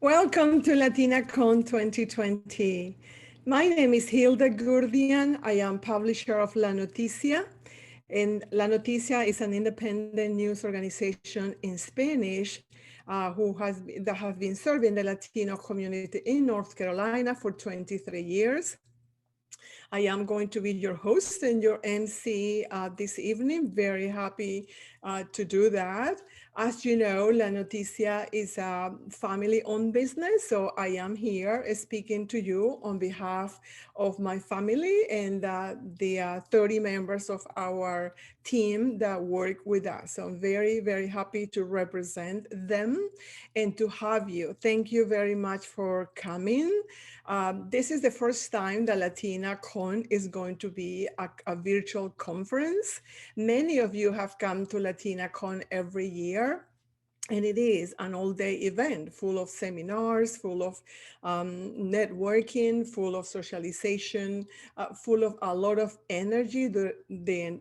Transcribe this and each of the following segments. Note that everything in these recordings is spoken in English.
Welcome to LatinaCon 2020. My name is Hilda Gurdian. I am publisher of La Noticia, and La Noticia is an independent news organization in Spanish that has been serving the Latino community in North Carolina for 23 years. I am going to be your host and your MC this evening. Very happy to do that. As you know, La Noticia is a family-owned business, so I am here speaking to you on behalf of my family and the 30 members of our team that work with us. So I'm very, very happy to represent them and to have you. Thank you very much for coming. This is the first time that LatinaCon is going to be a virtual conference. Many of you have come to LatinaCon every year. And it is an all-day event full of seminars, full of networking, full of socialization, full of a lot of energy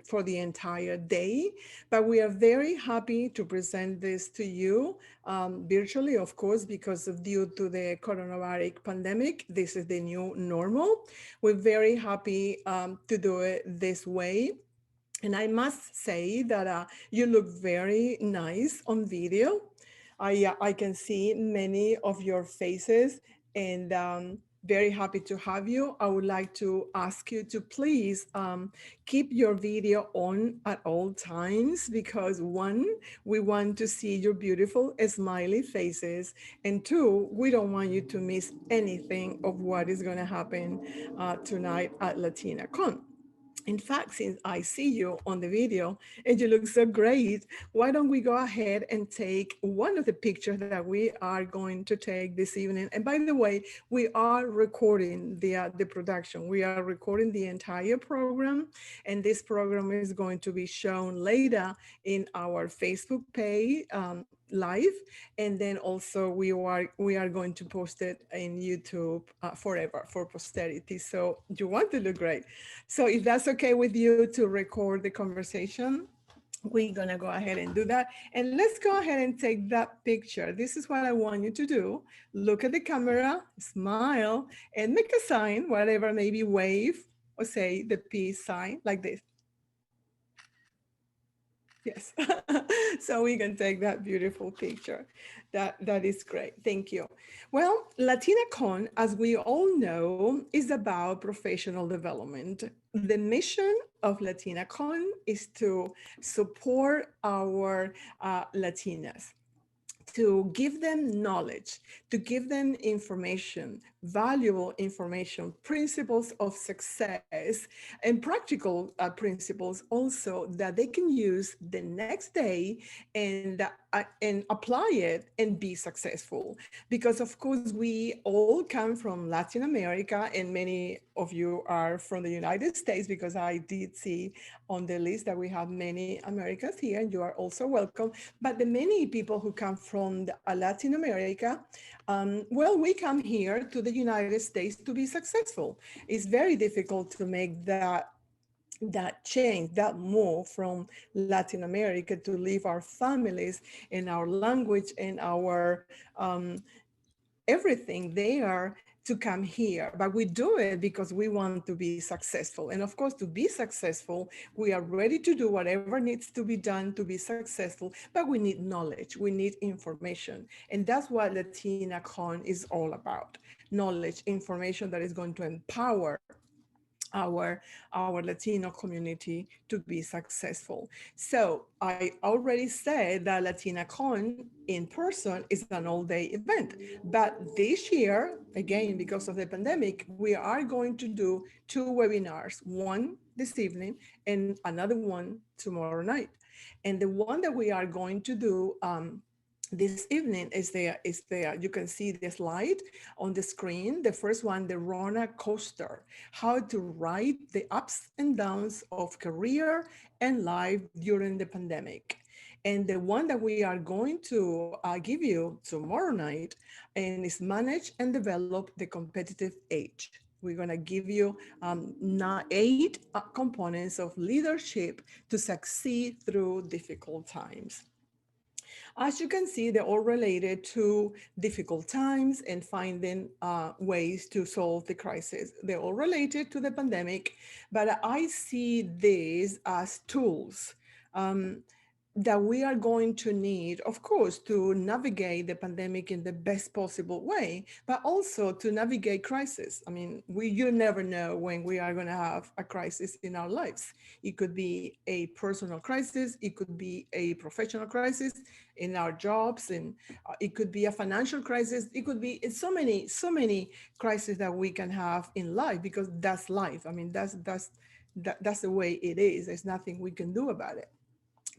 for the entire day. But we are very happy to present this to you virtually, of course, because due to the coronavirus pandemic, this is the new normal. We're very happy to do it this way. And I must say that you look very nice on video. I can see many of your faces and very happy to have you. I would like to ask you to please keep your video on at all times because one, we want to see your beautiful smiley faces, and two, we don't want you to miss anything of what is going to happen tonight at LatinaCon. In fact, since I see you on the video and you look so great, why don't we go ahead and take one of the pictures that we are going to take this evening. And by the way, we are recording the production. We are recording the entire program, and this program is going to be shown later in our Facebook page live, and then also we are going to post it in YouTube forever for posterity. So you want to look great. So if that's okay with you to record the conversation, we're gonna go ahead and do that. And let's go ahead and take that picture. This is what I want you to do. Look at the camera, smile, and make a sign, whatever, maybe wave or say the peace sign like this. Yes, so we can take that beautiful picture. That is great, thank you. Well, LatinaCon, as we all know, is about professional development. The mission of LatinaCon is to support our Latinas, to give them knowledge, to give them information, valuable information, principles of success, and practical principles also that they can use the next day and apply it and be successful. Because of course, we all come from Latin America, and many of you are from the United States, because I did see on the list that we have many Americans here, and you are also welcome. But the many people who come from Latin America, well, we come here to the United States to be successful. It's very difficult to make that change, that move from Latin America to leave our families and our language and our everything there to come here. But we do it because we want to be successful. And of course, to be successful, we are ready to do whatever needs to be done to be successful, but we need knowledge, we need information. And that's what LatinaCon is all about. Knowledge, information that is going to empower our Latino community to be successful. So I already said that LatinaCon in person is an all-day event, but this year, again, because of the pandemic, we are going to do two webinars, one this evening and another one tomorrow night. And the one that we are going to do this evening is there. You can see the slide on the screen. The first one, the Rona Coaster, how to ride the ups and downs of career and life during the pandemic. And the one that we are going to give you tomorrow night and is manage and develop the competitive edge. We're going to give you 8 components of leadership to succeed through difficult times. As you can see, they're all related to difficult times and finding ways to solve the crisis. They're all related to the pandemic, but I see these as tools. Um, that we are going to need, of course, to navigate the pandemic in the best possible way, but also to navigate crisis. I mean, you never know when we are going to have a crisis in our lives. It could be a personal crisis, it could be a professional crisis in our jobs, and it could be a financial crisis. It could be it's so many crises that we can have in life because that's life. I mean, that's the way it is. There's nothing we can do about it,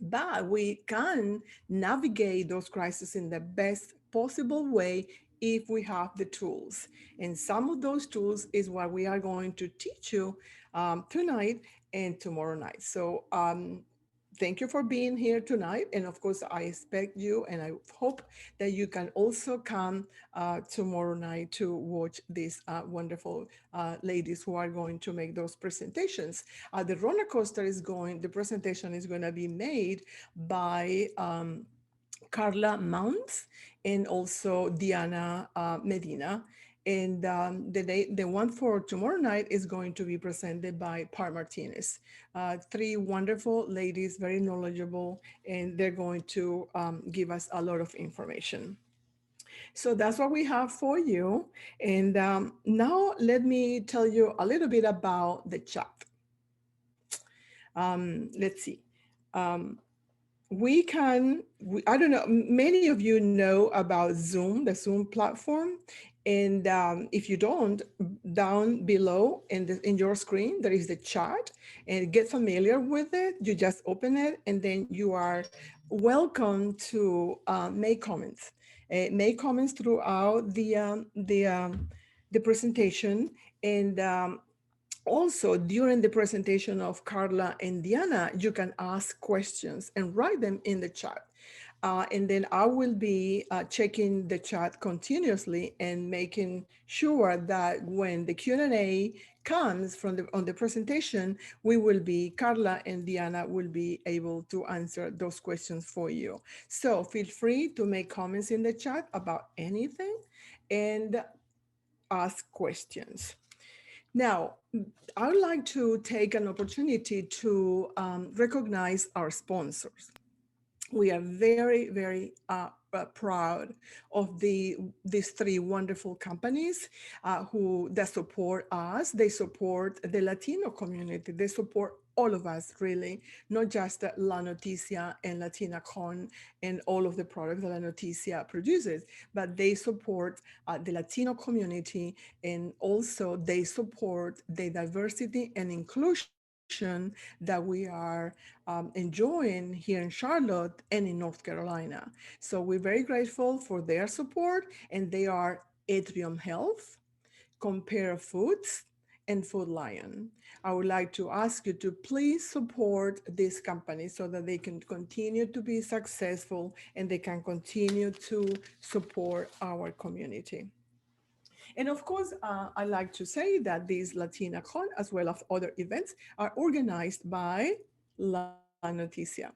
but we can navigate those crises in the best possible way if we have the tools. And some of those tools is what we are going to teach you tonight and tomorrow night. So thank you for being here tonight. And of course, I expect you and I hope that you can also come tomorrow night to watch these wonderful ladies who are going to make those presentations. The Rona Coaster the presentation is going to be made by Karla Mounts and also Diana Medina. And the one for tomorrow night is going to be presented by Par Martinez. Three wonderful ladies, very knowledgeable, and they're going to give us a lot of information. So that's what we have for you. And now let me tell you a little bit about the chat. Let's see. Um, I don't know, many of you know about Zoom, the Zoom platform. And if you don't, down below in your screen, there is the chat, and get familiar with it. You just open it, and then you are welcome to make comments. Make comments throughout the presentation. And also, during the presentation of Karla and Diana, you can ask questions and write them in the chat. And then I will be checking the chat continuously and making sure that when the Q&A comes on the presentation, Karla and Diana will be able to answer those questions for you. So feel free to make comments in the chat about anything and ask questions. Now, I would like to take an opportunity to recognize our sponsors. We are very, very proud of these three wonderful companies that support us. They support the Latino community. They support all of us, really, not just La Noticia and LatinaCon and all of the products that La Noticia produces, but they support the Latino community, and also they support the diversity and inclusion that we are enjoying here in Charlotte and in North Carolina. So we're very grateful for their support, and they are Atrium Health, Compare Foods, and Food Lion. I would like to ask you to please support this company so that they can continue to be successful and they can continue to support our community. And of course, I like to say that these LatinaCon, as well as other events, are organized by La Noticia.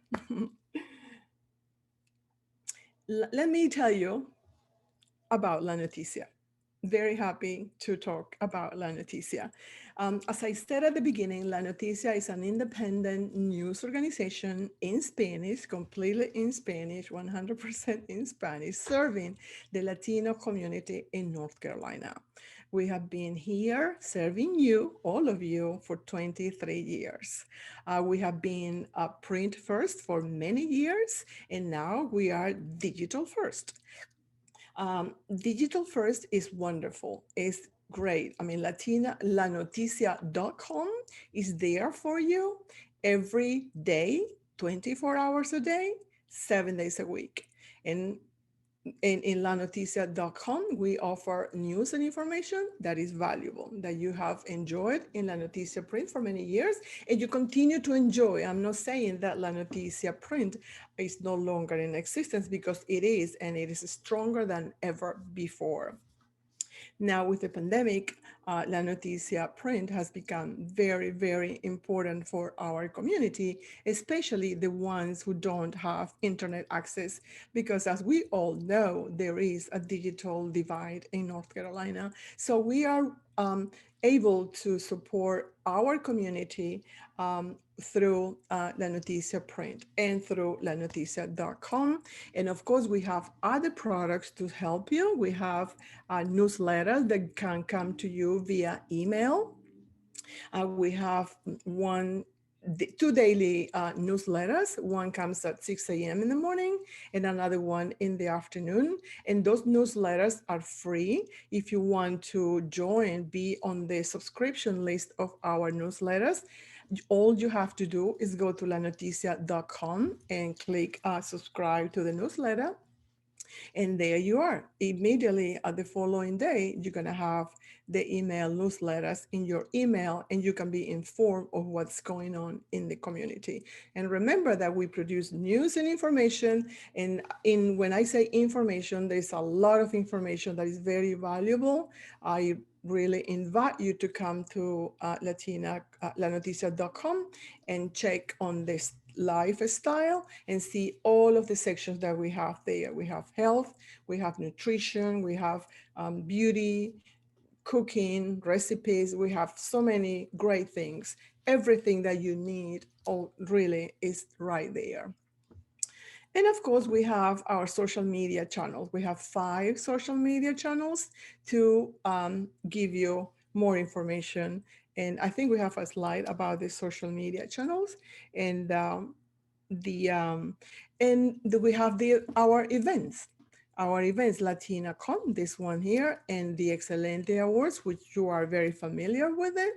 Let me tell you about La Noticia. Very happy to talk about La Noticia. As I said at the beginning, La Noticia is an independent news organization in Spanish, completely in Spanish, 100% in Spanish, serving the Latino community in North Carolina. We have been here serving you, all of you, for 23 years. We have been print first for many years, and now we are digital first. Digital first is wonderful. It's great. I mean, LatinaLanoticia.com is there for you every day, 24 hours a day, 7 days a week. And in lanoticia.com, we offer news and information that is valuable, that you have enjoyed in La Noticia print for many years, and you continue to enjoy. I'm not saying that La Noticia print is no longer in existence, because it is, and it is stronger than ever before. Now, with the pandemic, La Noticia print has become very, very important for our community, especially the ones who don't have internet access, because as we all know, there is a digital divide in North Carolina. So we are able to support our community through La Noticia print and through lanoticia.com. And of course, we have other products to help you. We have newsletters that can come to you via email. We have two daily newsletters. One comes at 6 a.m. in the morning and another one in the afternoon. And those newsletters are free. If you want to join, be on the subscription list of our newsletters, all you have to do is go to lanoticia.com and click subscribe to the newsletter. And there you are. Immediately at the following day, you're going to have the email newsletters in your email, and you can be informed of what's going on in the community. And remember that we produce news and information. And when I say information, there's a lot of information that is very valuable. I really invite you to come to lanoticia.com and check on this lifestyle and see all of the sections that we have there. We have health, we have nutrition, we have beauty, cooking, recipes. We have so many great things. Everything that you need really is right there. And of course, we have our social media channels. We have 5 social media channels to give you more information. And I think we have a slide about the social media channels. And the we have our events. Our events, LatinaCon, this one here, and the Excelente Awards, which you are very familiar with it.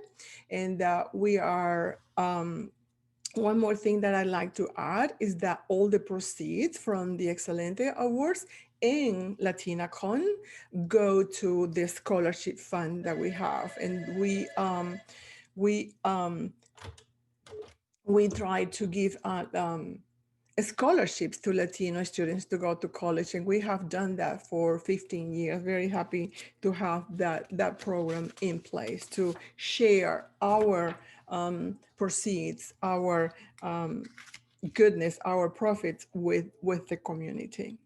And we are one more thing that I'd like to add is that all the proceeds from the Excelente Awards and LatinaCon go to the scholarship fund that we have, and we we try to give scholarships to Latino students to go to college, and we have done that for 15 years. Very happy to have that program in place to share our proceeds, our goodness, our profits with the community.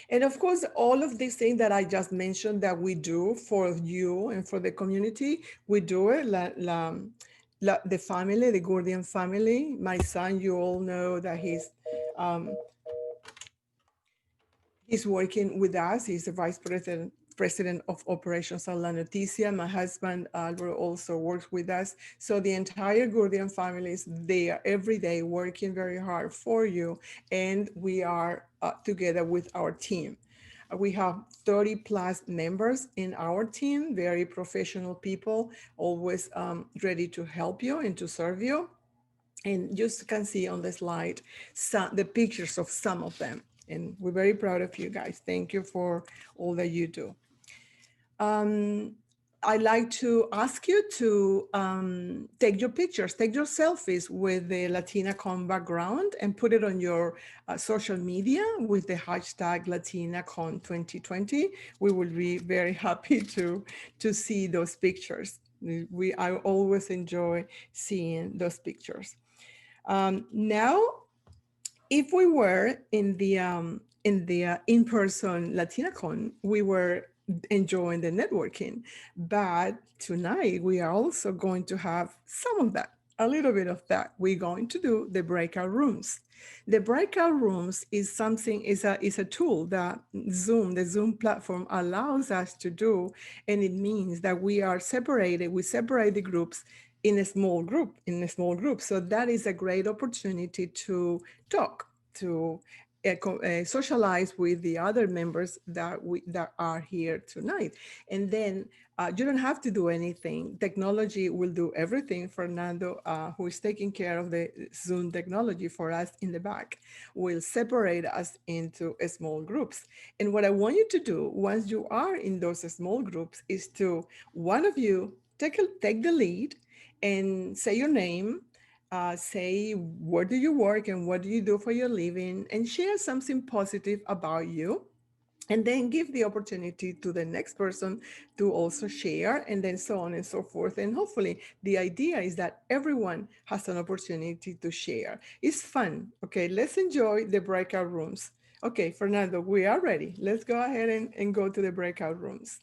And of course, all of these things that I just mentioned that we do for you and for the community, we do it. The family, the Gordian family, my son, you all know that he's working with us. He's the vice president of operations at La Noticia. My husband, Alvaro, also works with us. So the entire Gordian family is there every day working very hard for you. And we are together with our team. We have 30 plus members in our team, very professional people, always ready to help you and to serve you. And you can see on the slide the pictures of some of them. And we're very proud of you guys. Thank you for all that you do. I'd like to ask you to take your pictures, take your selfies with the LatinaCon background and put it on your social media with the hashtag LatinaCon2020. We will be very happy to see those pictures. I always enjoy seeing those pictures. Now, if we were in the in-person LatinaCon, we were enjoying the networking, but tonight we are also going to have some of that, a little bit of that. We're going to do the breakout rooms. The breakout rooms is something, is a tool that the Zoom platform allows us to do, and it means that we separate the groups in a small group. So that is a great opportunity to talk, to socialize with the other members that are here tonight. And then you don't have to do anything. Technology will do everything. Fernando, who is taking care of the Zoom technology for us in the back, will separate us into small groups. And what I want you to do once you are in those small groups is to, one of you, take the lead and say your name, say where do you work and what do you do for your living, and share something positive about you. and then give the opportunity to the next person to also share, and then so on and so forth. And hopefully the idea is that everyone has an opportunity to share. It's fun. Okay, let's enjoy the breakout rooms. Okay, Fernando, we are ready. Let's go ahead and go to the breakout rooms.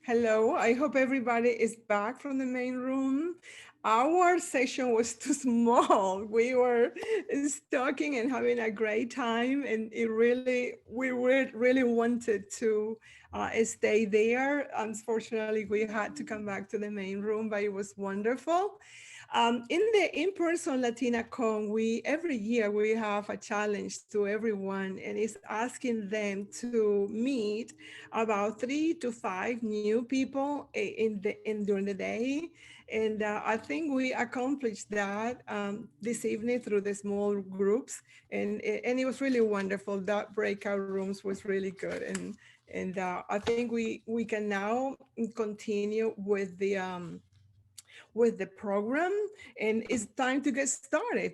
Hello, I hope everybody is back from the main room. Our session was too small. We were talking and having a great time, and we really wanted to stay there. Unfortunately, we had to come back to the main room, but it was wonderful. In the in-person LatinaCon, we every year we have a challenge to everyone, and it's asking them to meet about 3 to 5 new people in during the day. And I think we accomplished that this evening through the small groups, and it was really wonderful. That breakout rooms was really good, and I think we can now continue with the program, and it's time to get started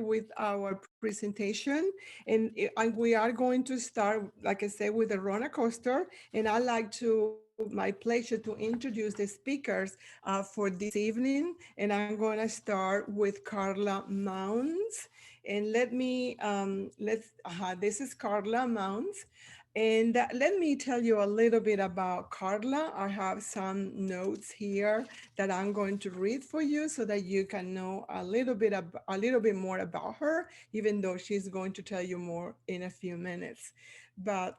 with our presentation. And we are going to start, like I said, with the Rona Coaster. And I like to my pleasure to introduce the speakers for this evening. And I'm going to start with Karla Mounds. And this is Karla Mounds. And let me tell you a little bit about Karla. I have some notes here that I'm going to read for you so that you can know a little bit more about her, even though she's going to tell you more in a few minutes. But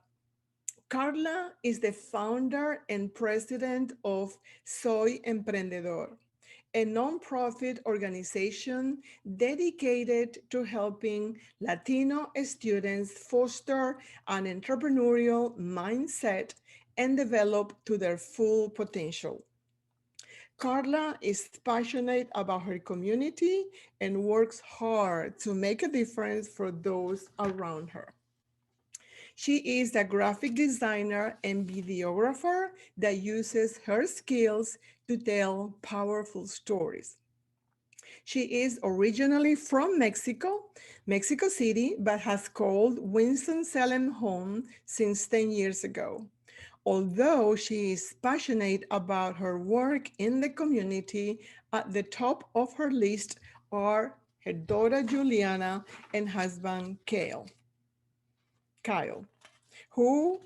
Karla is the founder and president of Soy Emprendedor, a nonprofit organization dedicated to helping Latino students foster an entrepreneurial mindset and develop to their full potential. Karla is passionate about her community and works hard to make a difference for those around her. She is a graphic designer and videographer that uses her skills to tell powerful stories. She is originally from Mexico City, but has called Winston-Salem home since 10 years ago. Although she is passionate about her work in the community, at the top of her list are her daughter Juliana and husband Kyle, who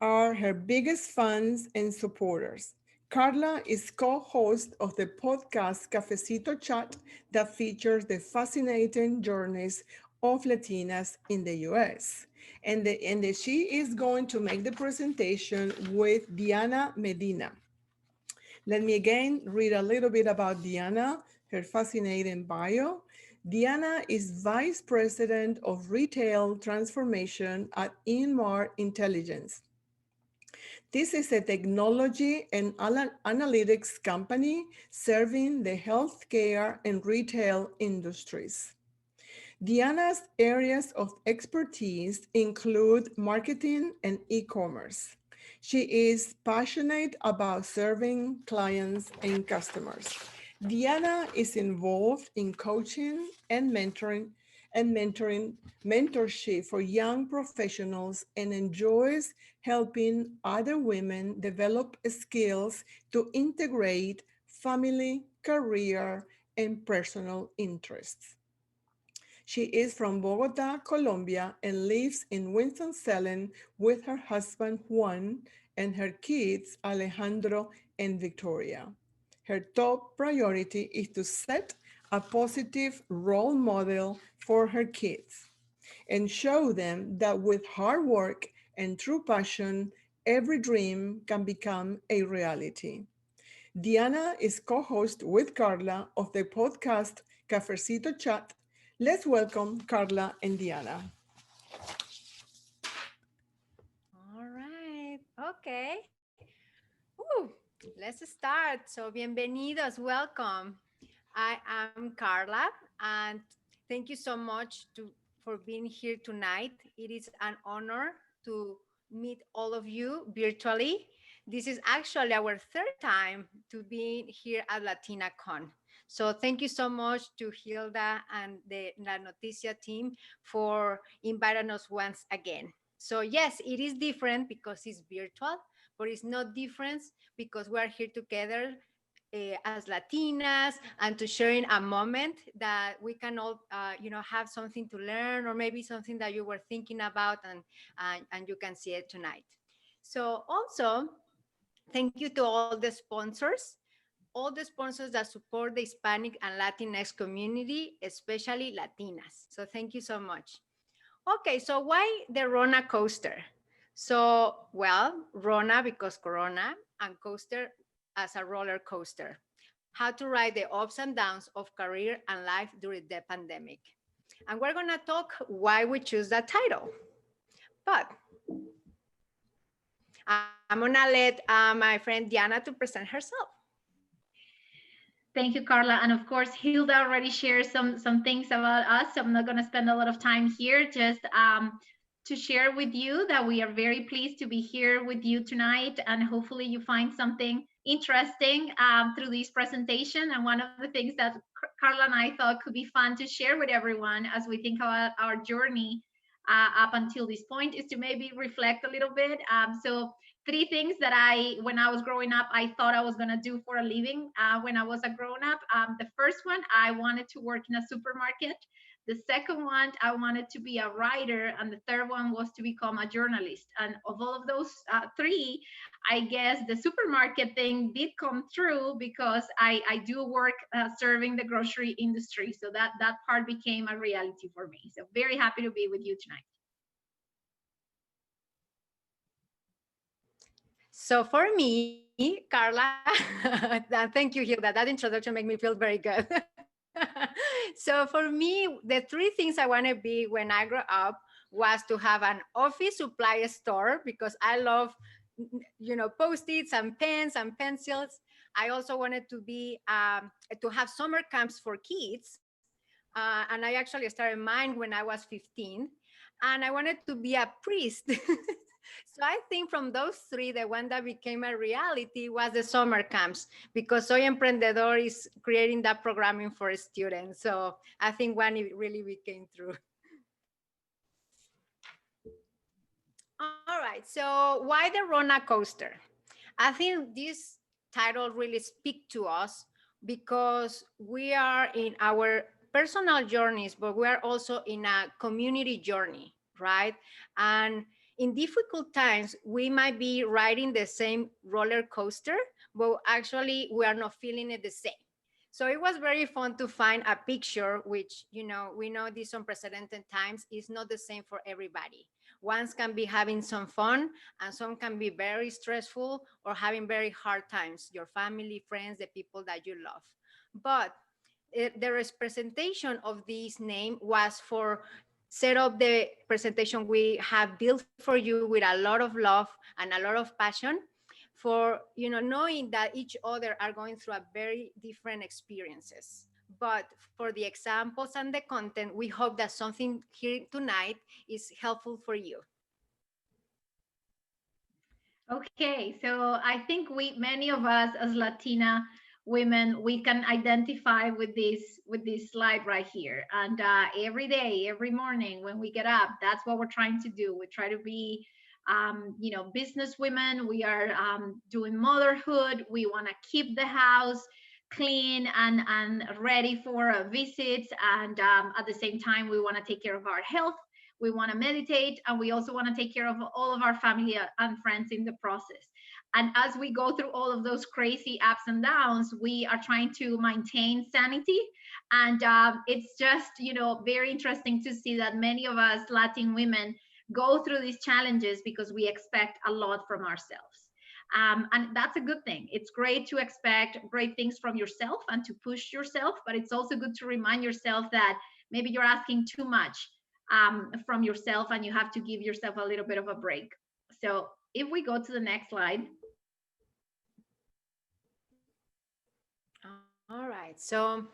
are her biggest fans and supporters. Karla is co-host of the podcast Cafecito Chat that features the fascinating journeys of Latinas in the US. And she is going to make the presentation with Diana Medina. Let me again read a little bit about Diana, her fascinating bio. Diana is Vice President of Retail Transformation at Inmar Intelligence. This is a technology and analytics company serving the healthcare and retail industries. Diana's areas of expertise include marketing and e-commerce. She is passionate about serving clients and customers. Diana is involved in coaching and mentorship for young professionals and enjoys helping other women develop skills to integrate family, career, and personal interests. She is from Bogota, Colombia, and lives in Winston-Salem with her husband Juan and her kids Alejandro and Victoria. Her top priority is to set a positive role model for her kids and show them that with hard work and true passion, every dream can become a reality. Diana is co-host with Karla of the podcast Cafecito Chat. Let's welcome Karla and Diana. All right. Okay. Woo. Let's start. So, bienvenidos. Welcome. I am Karla, and thank you so much for being here tonight. It is an honor to meet all of you virtually. This is actually our third time to be here at LatinaCon. So thank you so much to Hilda and the La Noticia team for inviting us once again. So yes, it is different because it's virtual, but it's not different because we are here together as Latinas and to sharing a moment that we can all, have something to learn or maybe something that you were thinking about and you can see it tonight. So also, thank you to all the sponsors, that support the Hispanic and Latinx community, especially Latinas. So thank you so much. Okay, so why the Rona Coaster? So, well, Rona because Corona and coaster as a roller coaster. How to ride the ups and downs of career and life during the pandemic. And we're gonna talk why we choose that title. But I'm gonna let my friend Diana to present herself. Thank you, Carla. And of course, Hilda already shared some things about us. So I'm not going to spend a lot of time here. Just to share with you that we are very pleased to be here with you tonight, and hopefully you find something interesting through this presentation. And one of the things that Carla and I thought could be fun to share with everyone as we think about our journey up until this point is to maybe reflect a little bit. So three things that when I was growing up, I thought I was going to do for a living when I was a grown up. The first one, I wanted to work in a supermarket. The second one, I wanted to be a writer. And the third one was to become a journalist. And of all of those three, I guess the supermarket thing did come through because I do work serving the grocery industry. So that part became a reality for me. So very happy to be with you tonight. So for me, Carla, thank you, Hilda. That introduction made me feel very good. So for me, the three things I want to be when I grow up was to have an office supply store because I love, post-its and pens and pencils. I also wanted to be to have summer camps for kids, and I actually started mine when I was 15, and I wanted to be a priest. So I think from those three, the one that became a reality was the summer camps because Soy Emprendedor is creating that programming for students. So I think one it really became true. All right, so why the Rona Coaster? I think this title really speaks to us because we are in our personal journeys, but we are also in a community journey, right? And in difficult times, we might be riding the same roller coaster, but actually we are not feeling it the same. So it was very fun to find a picture, which, we know these unprecedented times is not the same for everybody. Ones can be having some fun and some can be very stressful or having very hard times, your family, friends, the people that you love. But the representation of this name was for set up the presentation we have built for you with a lot of love and a lot of passion for knowing that each other are going through a very different experiences. But for the examples and the content, we hope that something here tonight is helpful for you. Okay, so I think many of us as Latina women, we can identify with this slide right here. And every day, every morning when we get up, that's what we're trying to do. We try to be, business women. We are doing motherhood. We want to keep the house clean and ready for visits. And at the same time, we want to take care of our health. We want to meditate, and we also want to take care of all of our family and friends in the process. And as we go through all of those crazy ups and downs, we are trying to maintain sanity. And it's just, very interesting to see that many of us Latin women go through these challenges because we expect a lot from ourselves. And that's a good thing. It's great to expect great things from yourself and to push yourself, but it's also good to remind yourself that maybe you're asking too much from yourself and you have to give yourself a little bit of a break. So if we go to the next slide. All right, so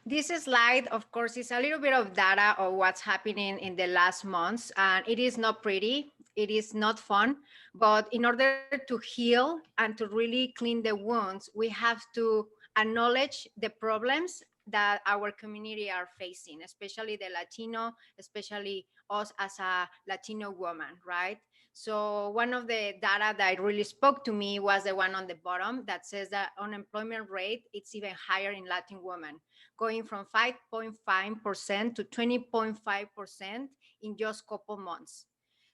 this slide, of course, is a little bit of data of what's happening in the last months, and it is not pretty. It is not fun, but in order to heal and to really clean the wounds, we have to acknowledge the problems that our community are facing, especially the Latino, especially us as a Latino woman, right? So one of the data that really spoke to me was the one on the bottom that says that unemployment rate it's even higher in Latin women, going from 5.5% to 20.5% in just couple months.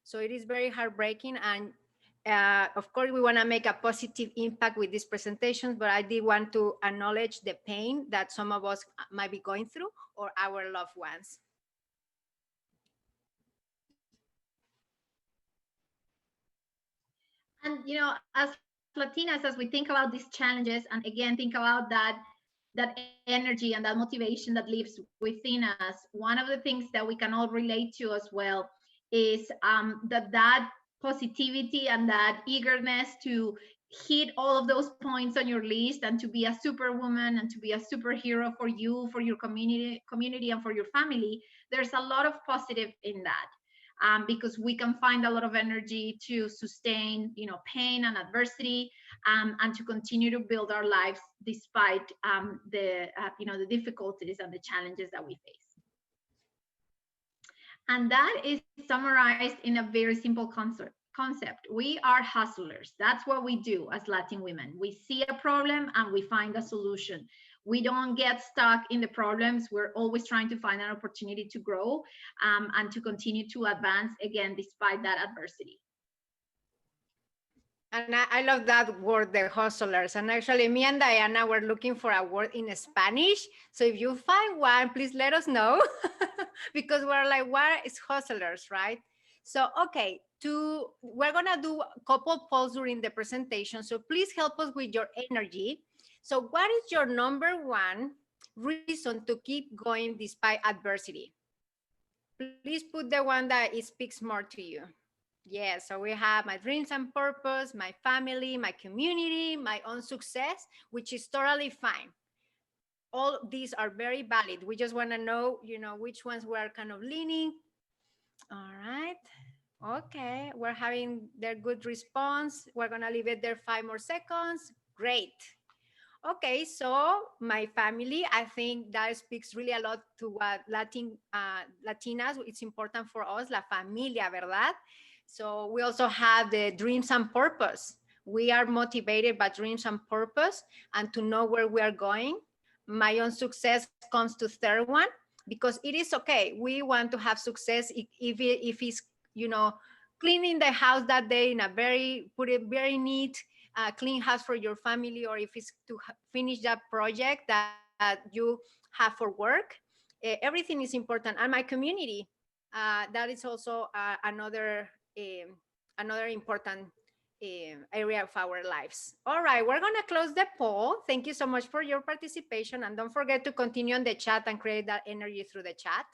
So it is very heartbreaking. And of course, we want to make a positive impact with these presentations, but I did want to acknowledge the pain that some of us might be going through or our loved ones. And as Latinas, as we think about these challenges, and again think about that energy and that motivation that lives within us, one of the things that we can all relate to as well is that positivity and that eagerness to hit all of those points on your list and to be a superwoman and to be a superhero for you, for your community and for your family. There's a lot of positive in that, because we can find a lot of energy to sustain, pain and adversity, and to continue to build our lives despite the difficulties and the challenges that we face. And that is summarized in a very simple concept. We are hustlers. That's what we do as Latin women. We see a problem and we find a solution. We don't get stuck in the problems. We're always trying to find an opportunity to grow, and to continue to advance, again, despite that adversity. And I love that word, the hustlers. And actually, me and Diana were looking for a word in Spanish. So if you find one, please let us know, because we're like, what is hustlers, right? So, okay, we're gonna do a couple polls during the presentation. So please help us with your energy. So what is your number one reason to keep going despite adversity? Please put the one that it speaks more to you. Yeah, so we have my dreams and purpose, my family, my community, my own success, which is totally fine. All these are very valid. We just want to know, which ones we're kind of leaning. All right. Okay, we're having their good response. We're going to leave it there 5 more seconds. Great. Okay, so my family, I think that speaks really a lot to what Latinas, it's important for us, la familia, ¿verdad? So we also have the dreams and purpose. We are motivated by dreams and purpose and to know where we are going. My own success comes to third one, because it is okay. We want to have success if it's, cleaning the house that day in put it very neat, clean house for your family, or if it's to finish that project that you have for work. Everything is important. And my community, that is also another important area of our lives. All right, we're going to close the poll. Thank you so much for your participation. And don't forget to continue on the chat and create that energy through the chat.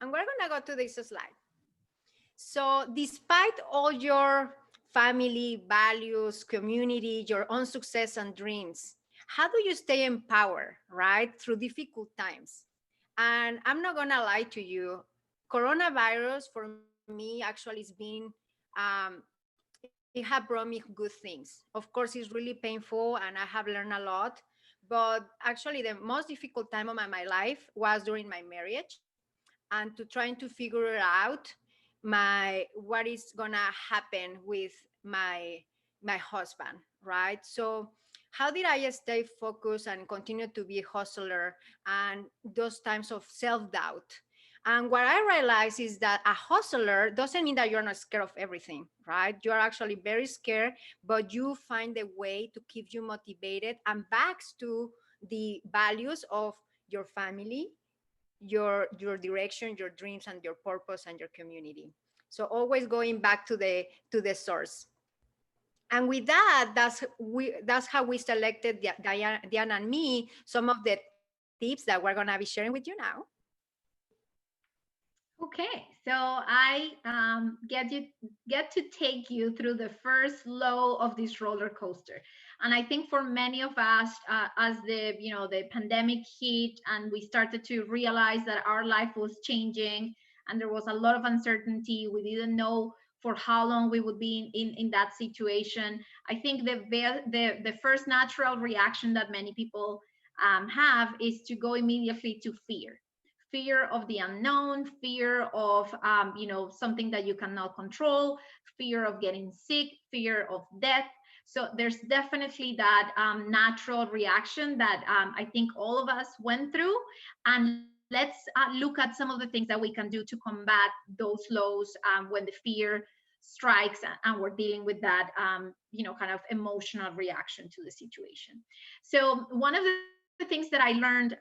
And we're going to go to this slide. So despite all your family, values, community, your own success and dreams, how do you stay empowered, right? Through difficult times. And I'm not going to lie to you, coronavirus for me actually has been, it have brought me good things. Of course, it's really painful and I have learned a lot. But actually, the most difficult time of my life was during my marriage, and to trying to figure out what is gonna happen with my husband, right? So how did I stay focused and continue to be a hustler and those times of self-doubt? And what I realized is that a hustler doesn't mean that you're not scared of everything, right? You are actually very scared, but you find a way to keep you motivated and backs to the values of your family, your direction, your dreams, and your purpose and your community. So always going back to the source. And with that, that's how we selected Diana and me some of the tips that we're gonna be sharing with you now. Okay, so I get to take you through the first low of this roller coaster, and I think for many of us, as the pandemic hit and we started to realize that our life was changing, and there was a lot of uncertainty. We didn't know for how long we would be in that situation. I think the first natural reaction that many people have is to go immediately to fear of the unknown, fear of something that you cannot control, fear of getting sick, fear of death. So there's definitely that natural reaction that I think all of us went through. And let's look at some of the things that we can do to combat those lows when the fear strikes and we're dealing with that kind of emotional reaction to the situation. So one of the things that I learned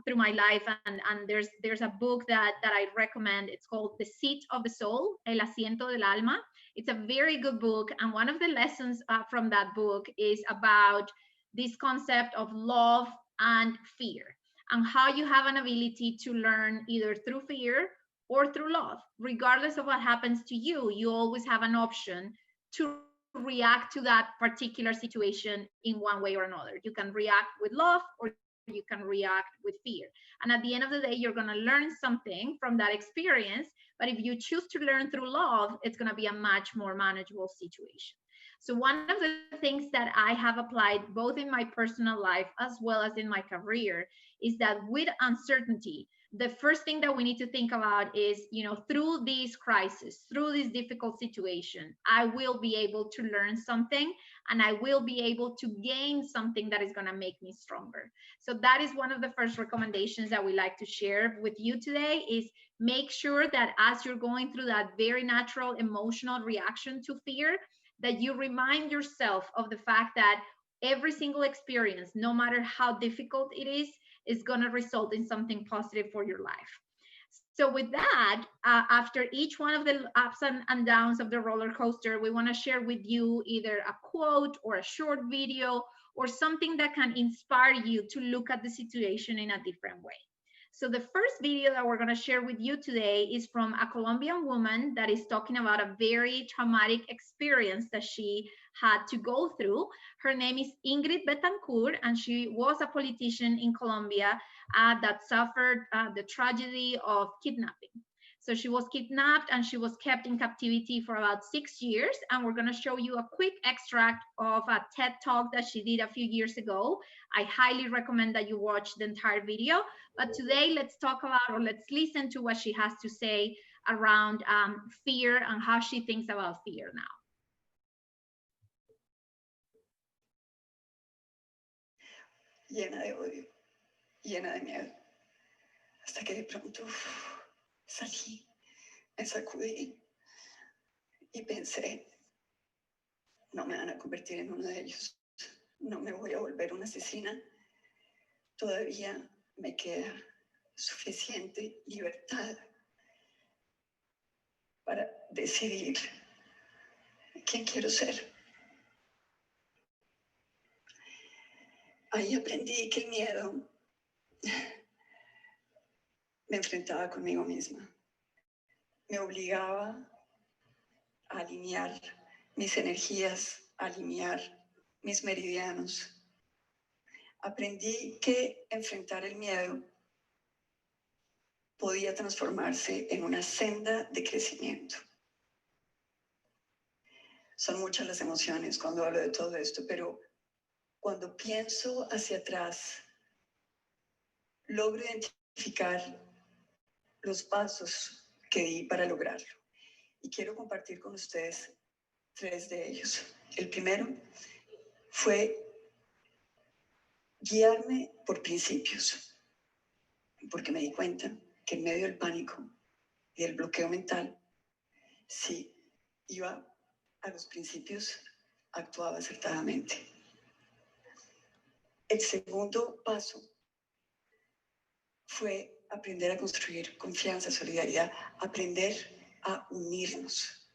through my life, and there's a book that I recommend. It's called The Seat of the Soul, El Asiento del Alma. It's a very good book, and one of the lessons from that book is about this concept of love and fear, and how you have an ability to learn either through fear or through love. Regardless of what happens to you, you always have an option to react to that particular situation in one way or another. You can react with love, or you can react with fear. And at the end of the day, you're going to learn something from that experience. But if you choose to learn through love, it's going to be a much more manageable situation. So one of the things that I have applied both in my personal life as well as in my career is that with uncertainty, the first thing that we need to think about is, through these crises, through this difficult situation, I will be able to learn something, and I will be able to gain something that is going to make me stronger. So that is one of the first recommendations that we like to share with you today, is make sure that as you're going through that very natural emotional reaction to fear, that you remind yourself of the fact that every single experience, no matter how difficult it is going to result in something positive for your life. So with that, after each one of the ups and downs of the roller coaster, we want to share with you either a quote or a short video or something that can inspire you to look at the situation in a different way. So the first video that we're going to share with you today is from a Colombian woman that is talking about a very traumatic experience that she had to go through. Her name is Ingrid Betancourt, and she was a politician in Colombia that suffered the tragedy of kidnapping. So she was kidnapped and she was kept in captivity for about 6 years. And we're going to show you a quick extract of a TED talk that she did a few years ago. I highly recommend that you watch the entire video. But today, let's talk about, or let's listen to what she has to say around fear and how she thinks about fear now. Llena de odio, llena de miedo, hasta que de pronto salí, me sacudí y pensé, no me van a convertir en uno de ellos, no me voy a volver una asesina, todavía me queda suficiente libertad para decidir quién quiero ser. Ahí aprendí que el miedo me enfrentaba conmigo misma, me obligaba a alinear mis energías, a alinear mis meridianos. Aprendí que enfrentar el miedo podía transformarse en una senda de crecimiento. Son muchas las emociones cuando hablo de todo esto, pero cuando pienso hacia atrás, logro identificar los pasos que di para lograrlo. Y quiero compartir con ustedes 3 de ellos. El primero fue guiarme por principios, porque me di cuenta que en medio del pánico y del bloqueo mental, si iba a los principios, actuaba acertadamente. El segundo paso fue aprender a construir confianza, solidaridad, aprender a unirnos.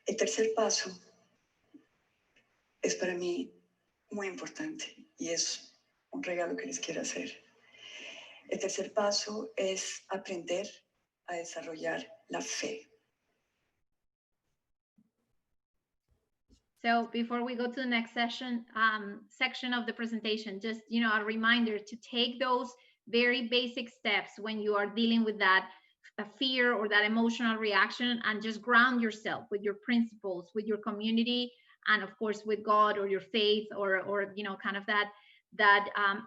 El tercer paso es para mí muy importante y es un regalo que les quiero hacer. El tercer paso es aprender a desarrollar la fe. So before we go to the next section of the presentation, just, a reminder to take those very basic steps when you are dealing with that fear or that emotional reaction, and just ground yourself with your principles, with your community, and of course with God or your faith, or you know, kind of that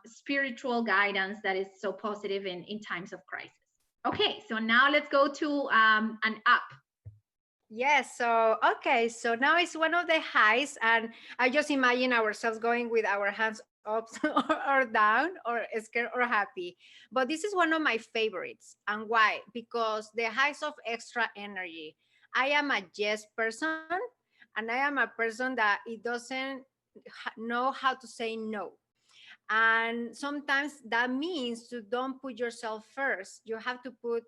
spiritual guidance that is so positive in times of crisis. Okay, so now let's go to an up. Yes. So, okay. So now it's one of the highs. And I just imagine ourselves going with our hands up or down or scared or happy. But this is one of my favorites. And why? Because the highs of extra energy. I am a yes person, and I am a person that it doesn't know how to say no. And sometimes that means to don't put yourself first. You have to put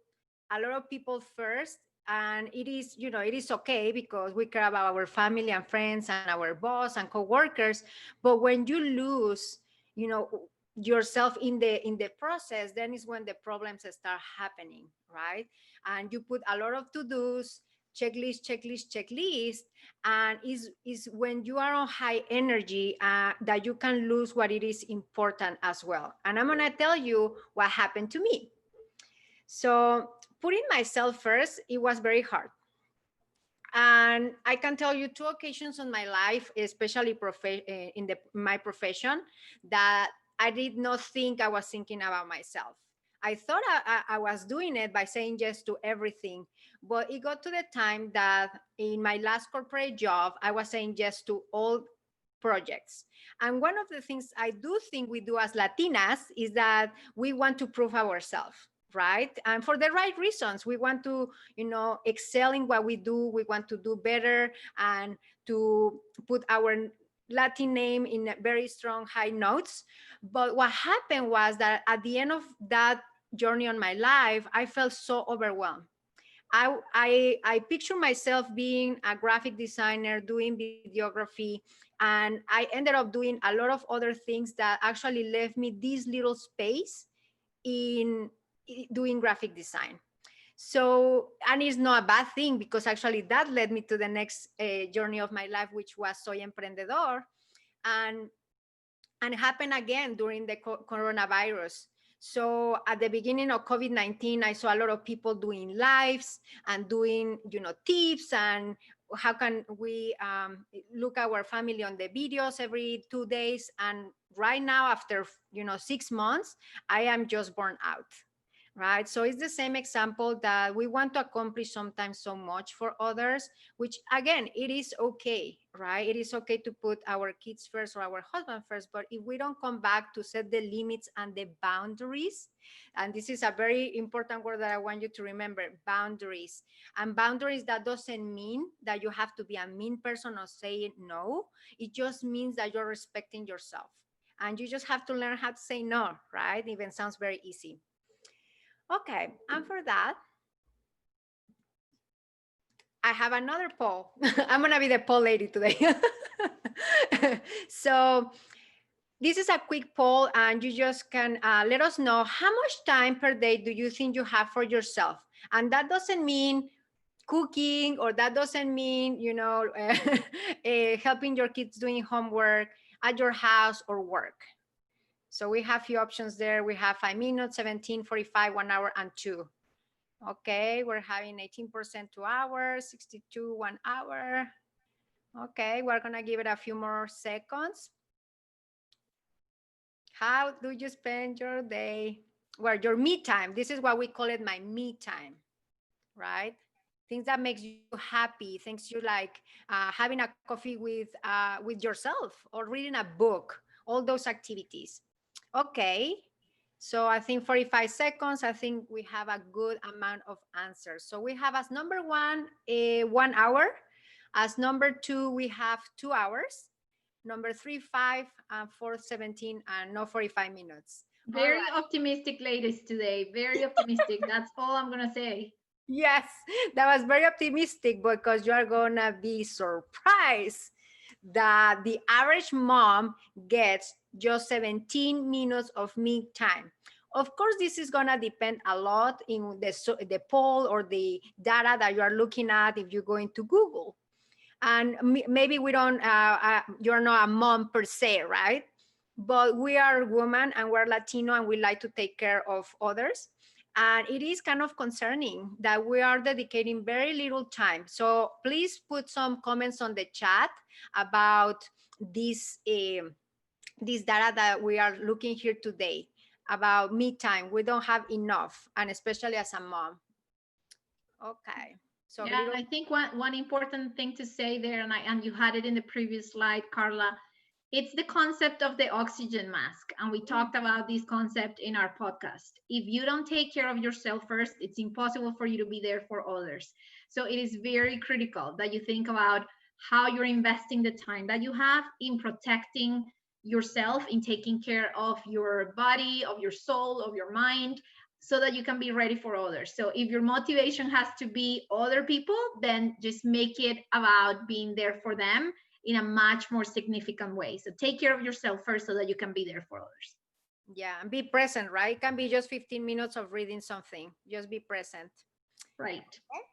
a lot of people first. And it is, you know, it is okay because we care about our family and friends and our boss and coworkers. But when you lose, you know, yourself in the process, then is when the problems start happening, right? And you put a lot of to-dos, checklist, and is when you are on high energy that you can lose what it is important as well. And I'm gonna tell you what happened to me. So putting myself first, it was very hard. And I can tell you two occasions on my life, especially in my profession, that I did not think I was thinking about myself. I thought I was doing it by saying yes to everything, but it got to the time that in my last corporate job, I was saying yes to all projects. And one of the things I do think we do as Latinas is that we want to prove ourselves, right? And for the right reasons. We want to, you know, excel in what we do. We want to do better and to put our Latin name in very strong high notes. But what happened was that at the end of that journey on my life, I felt so overwhelmed. I picture myself being a graphic designer, doing videography, and I ended up doing a lot of other things that actually left me this little space in doing graphic design. So, and it's not a bad thing because actually that led me to the next journey of my life, which was Soy Emprendedor. And and happened again during the coronavirus. So at the beginning of COVID-19, I saw a lot of people doing lives and doing, you know, tips and how can we look our family on the videos every 2 days. And right now, after, you know, 6 months, I am just burned out. Right. So it's the same example that we want to accomplish sometimes so much for others, which again, it is okay, right? It is okay to put our kids first or our husband first. But if we don't come back to set the limits and the boundaries, and this is a very important word that I want you to remember, boundaries. And boundaries, that doesn't mean that you have to be a mean person or say no. It just means that you're respecting yourself. And you just have to learn how to say no, right? It even sounds very easy. Okay, and for that, I have another poll. I'm gonna be the poll lady today. So this is a quick poll, and you just can let us know how much time per day do you think you have for yourself. And that doesn't mean cooking, or that doesn't mean, you know, helping your kids doing homework at your house or work. So we have few options there. We have 5 minutes, 17, 45, 1 hour, and 2. Okay, we're having 18% 2 hours, 62 1 hour. Okay, we're gonna give it a few more seconds. How do you spend your day? Well, your me time. This is what we call it, my me time, right? Things that makes you happy, things you like, having a coffee with yourself or reading a book, all those activities. Okay, so I think 45 seconds, I think we have a good amount of answers. So we have as number one, 1 hour. As number two, we have 2 hours. Number three, 5, and 4, 17, and no 45 minutes. Very optimistic ladies today. Very optimistic. That's all I'm going to say. Yes, that was very optimistic because you are going to be surprised that the average mom gets just 17 minutes of me time. Of course, this is going to depend a lot in the poll or the data that you are looking at if you're going to Google. And maybe we don't, you're not a mom per se, right? But we are women and we're Latino and we like to take care of others. And it is kind of concerning that we are dedicating very little time. So please put some comments on the chat about this, this data that we are looking here today about me time. We don't have enough, and especially as a mom. Okay. So Yeah, and I think one important thing to say there, and you had it in the previous slide, Karla, it's the concept of the oxygen mask. And we talked about this concept in our podcast. If you don't take care of yourself first, it's impossible for you to be there for others. So it is very critical that you think about how you're investing the time that you have in protecting yourself, in taking care of your body, of your soul, of your mind, so that you can be ready for others. So if your motivation has to be other people, then just make it about being there for them in a much more significant way. So take care of yourself first so that you can be there for others. Yeah, and be present, right? It can be just 15 minutes of reading something. Just be present. Right.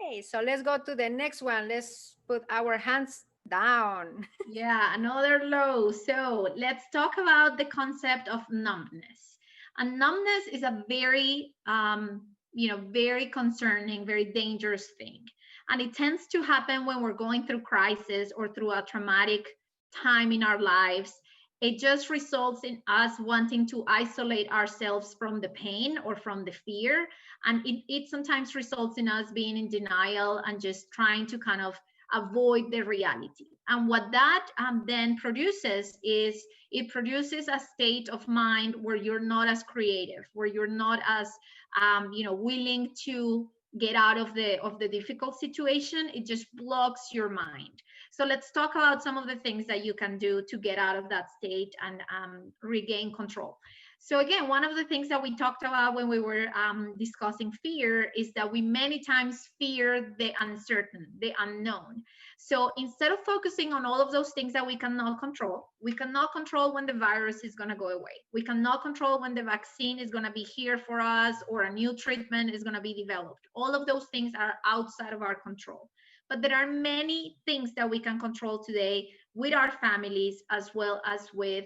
Okay, so let's go to the next one. Let's put our hands down. Yeah, another low. So let's talk about the concept of numbness. And numbness is a very, very concerning, very dangerous thing. And it tends to happen when we're going through crisis or through a traumatic time in our lives. It just results in us wanting to isolate ourselves from the pain or from the fear. And it sometimes results in us being in denial and just trying to kind of avoid the reality. And what that then produces is it produces a state of mind where you're not as creative, where you're not as willing to get out of the difficult situation. It just blocks your mind. So let's talk about some of the things that you can do to get out of that state and regain control. So again, one of the things that we talked about when we were discussing fear is that we many times fear the uncertain, the unknown. So instead of focusing on all of those things that we cannot control when the virus is going to go away. We cannot control when the vaccine is going to be here for us or a new treatment is going to be developed. All of those things are outside of our control. But there are many things that we can control today with our families as well as with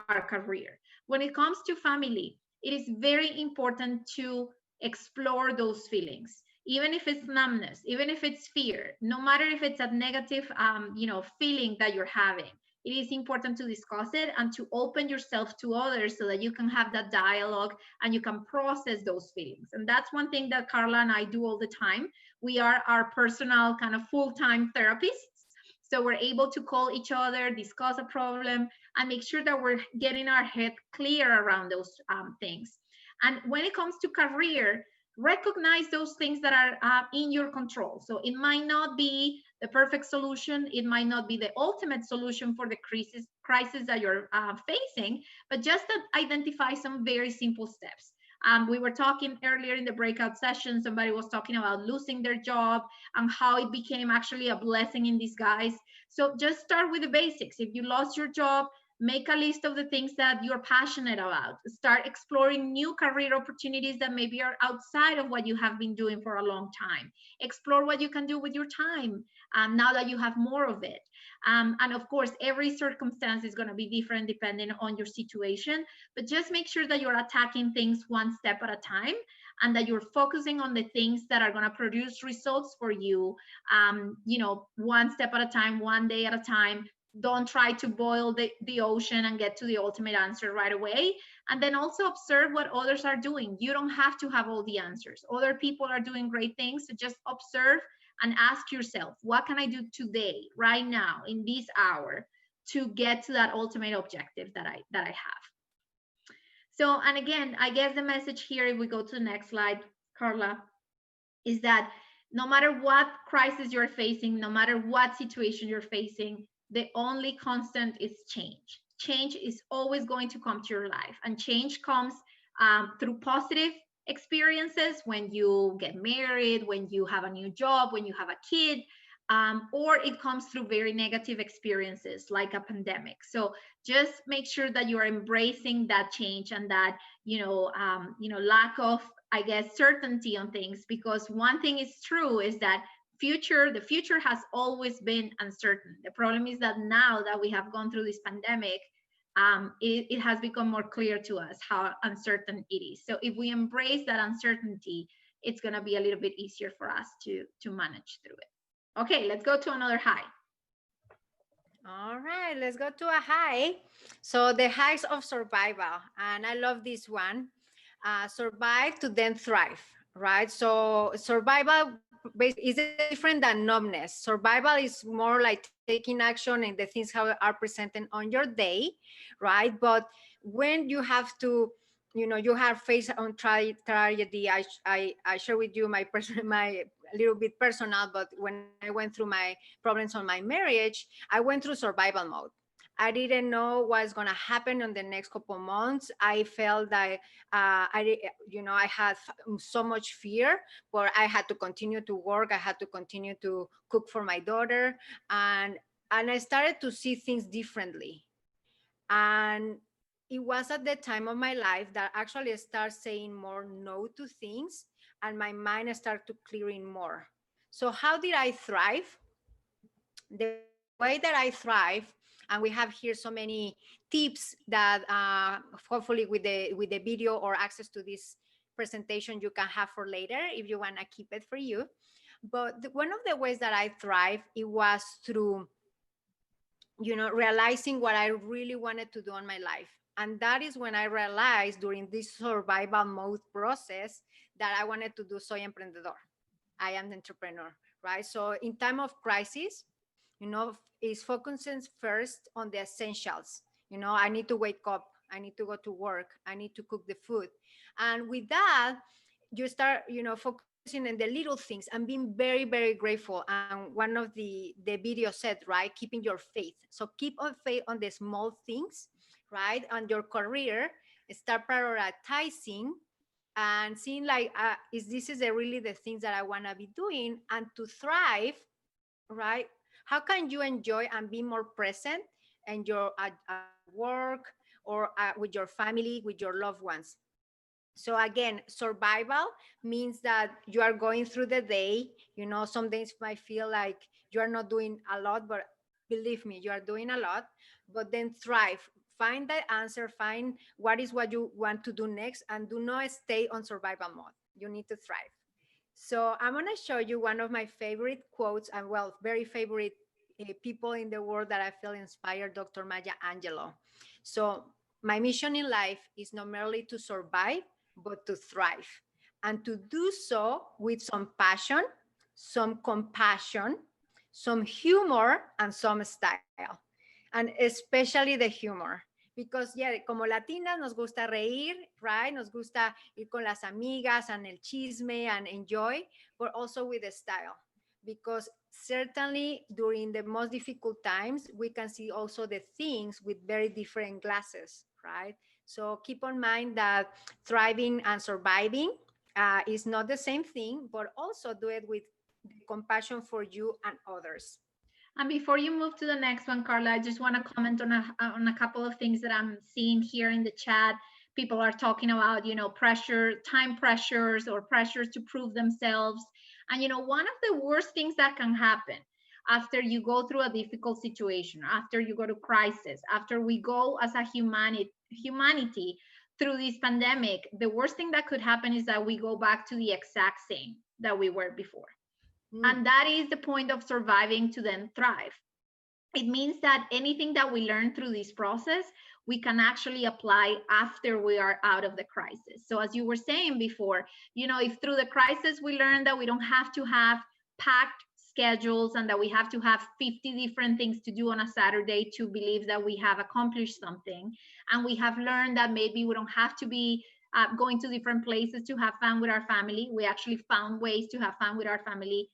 our career. When it comes to family, it is very important to explore those feelings, even if it's numbness, even if it's fear, no matter if it's a negative, feeling that you're having. It is important to discuss it and to open yourself to others so that you can have that dialogue and you can process those feelings. And that's one thing that Karla and I do all the time. We are our personal kind of full-time therapists. So we're able to call each other, discuss a problem, and make sure that we're getting our head clear around those things. And when it comes to career, recognize those things that are in your control. So it might not be the perfect solution. It might not be the ultimate solution for the crisis that you're facing, but just identify some very simple steps. We were talking earlier in the breakout session, somebody was talking about losing their job and how it became actually a blessing in disguise. So just start with the basics. If you lost your job, make a list of the things that you're passionate about. Start exploring new career opportunities that maybe are outside of what you have been doing for a long time. Explore what you can do with your time now that you have more of it. And of course, every circumstance is going to be different depending on your situation, but just make sure that you're attacking things one step at a time and that you're focusing on the things that are going to produce results for you, one step at a time, one day at a time. Don't try to boil the ocean and get to the ultimate answer right away. And then also observe what others are doing. You don't have to have all the answers. Other people are doing great things. So just observe and ask yourself, what can I do today, right now, in this hour, to get to that ultimate objective that I have? So, and again, I guess the message here, if we go to the next slide, Karla, is that no matter what crisis you're facing, no matter what situation you're facing, the only constant is change. Change is always going to come to your life, and change comes through positive experiences when you get married, when you have a new job, when you have a kid, or it comes through very negative experiences like a pandemic. So just make sure that you are embracing that change and that lack of, I guess, certainty on things, because one thing is true is that the future has always been uncertain. The problem is that now that we have gone through this pandemic, it has become more clear to us how uncertain it is. So if we embrace that uncertainty, it's going to be a little bit easier for us to manage through it. Okay, let's go to another high. All right, let's go to a high. So the highs of survival, and I love this one. Survive to then thrive, right? So survival is different than numbness. Survival is more like taking action and the things how are presented on your day, right? But when you have to, you have faced on tragedy. I share with you my personal, my a little bit personal, but when I went through my problems on my marriage, I went through survival mode. I didn't know what's gonna happen in the next couple of months. I felt that I had so much fear, but I had to continue to work. I had to continue to cook for my daughter, and I started to see things differently. And it was at the time of my life that actually I started saying more no to things, and my mind started to clearing more. So how did I thrive? The way that I thrive, and we have here so many tips that hopefully with the video or access to this presentation you can have for later if you want to keep it for you. But one of the ways that I thrive, it was through realizing what I really wanted to do in my life. And that is when I realized during this survival mode process that I wanted to do soy emprendedor. I am the entrepreneur, right? So in time of crisis, is focusing first on the essentials. I need to wake up, I need to go to work, I need to cook the food. And with that, you start, focusing on the little things and being very, very grateful. And one of the video said, right, keeping your faith. So keep on faith on the small things, right? On your career, start prioritizing and seeing like, is this is really the things that I want to be doing, and to thrive, right? How can you enjoy and be more present and at your work, or with your family, with your loved ones? So again, survival means that you are going through the day. Some days might feel like you are not doing a lot, but believe me, you are doing a lot. But then thrive. Find the answer, find what you want to do next, and do not stay on survival mode. You need to thrive. So I'm going to show you one of my favorite quotes, and well, very favorite people in the world that I feel inspired, Dr. Maya Angelou. So my mission in life is not merely to survive, but to thrive, and to do so with some passion, some compassion, some humor, and some style, and especially the humor. Because, yeah, como latinas nos gusta reír, right? Nos gusta ir con las amigas and el chisme and enjoy, but also with the style. Because certainly during the most difficult times, we can see also the things with very different glasses, right? So keep in mind that thriving and surviving is not the same thing, but also do it with the compassion for you and others. And before you move to the next one, Karla, I just want to comment on a couple of things that I'm seeing here in the chat. People are talking about, pressure, time pressures, or pressures to prove themselves. And, one of the worst things that can happen after you go through a difficult situation, after you go to crisis, after we go as a humanity through this pandemic, the worst thing that could happen is that we go back to the exact same that we were before. And that is the point of surviving to then thrive. It means that anything that we learn through this process, we can actually apply after we are out of the crisis. So as you were saying before, if through the crisis we learn that we don't have to have packed schedules and that we have to have 50 different things to do on a Saturday to believe that we have accomplished something, and we have learned that maybe we don't have to be going to different places to have fun with our family. We actually found ways to have fun with our family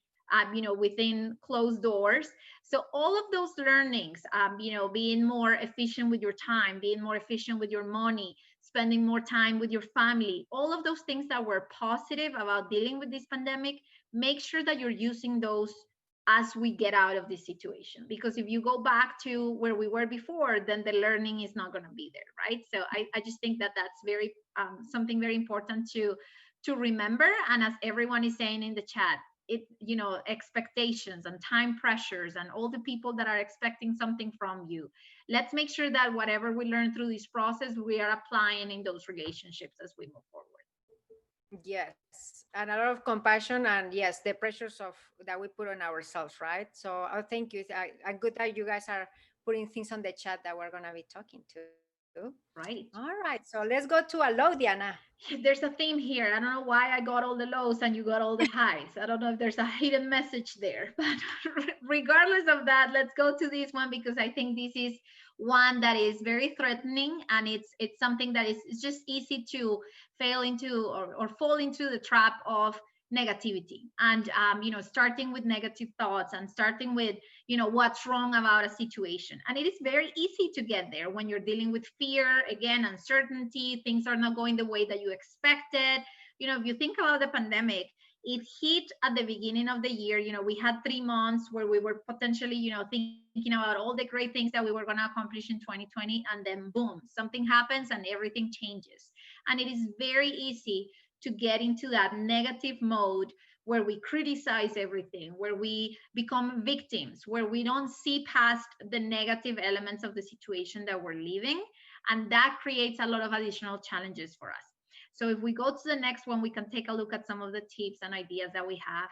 within closed doors. So all of those learnings, being more efficient with your time, being more efficient with your money, spending more time with your family, all of those things that were positive about dealing with this pandemic, make sure that you're using those as we get out of this situation. Because if you go back to where we were before, then the learning is not going to be there, right? So I just think that that's something very important to remember. And as everyone is saying in the chat, expectations and time pressures and all the people that are expecting something from you. Let's make sure that whatever we learn through this process, we are applying in those relationships as we move forward. Yes, and a lot of compassion, and yes, the pressures of that we put on ourselves, right? So thank you. Good that you guys are putting things on the chat that we're gonna be talking to. All Right. right, so let's go to a low, Diana. There's a theme here. I don't know why I got all the lows and you got all the highs. I don't know if there's a hidden message there, but regardless of that, let's go to this one because I think this is one that is very threatening, and it's something that is it's just easy to fail into or fall into the trap of negativity, and starting with negative thoughts and starting with what's wrong about a situation. And it is very easy to get there when you're dealing with fear, again, uncertainty, things are not going the way that you expected. If you think about the pandemic, it hit at the beginning of the year. We had 3 months where we were potentially thinking about all the great things that we were going to accomplish in 2020, and then boom, something happens and everything changes. And it is very easy to get into that negative mode where we criticize everything, where we become victims, where we don't see past the negative elements of the situation that we're living. And that creates a lot of additional challenges for us. So if we go to the next one, we can take a look at some of the tips and ideas that we have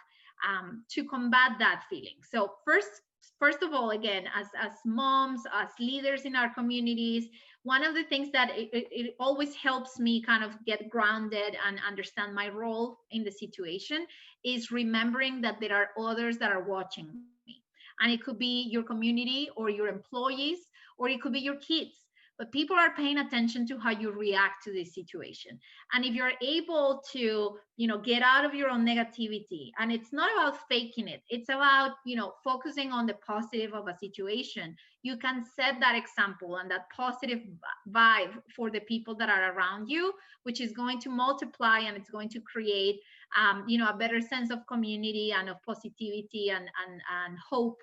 to combat that feeling. So first of all, again, as moms, as leaders in our communities, one of the things that it always helps me kind of get grounded and understand my role in the situation is remembering that there are others that are watching me. And it could be your community or your employees, or it could be your kids. But people are paying attention to how you react to this situation. And if you're able to get out of your own negativity, and it's not about faking it, it's about focusing on the positive of a situation, you can set that example and that positive vibe for the people that are around you, which is going to multiply, and it's going to create a better sense of community and of positivity and hope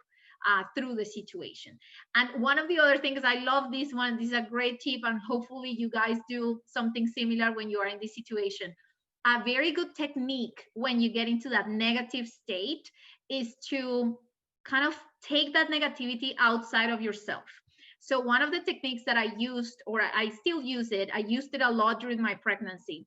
through the situation. And one of the other things, I love this one, this is a great tip, and hopefully you guys do something similar when you are in this situation. A very good technique when you get into that negative state is to kind of take that negativity outside of yourself. So one of the techniques that I used, or I still use it, I used it a lot during my pregnancy,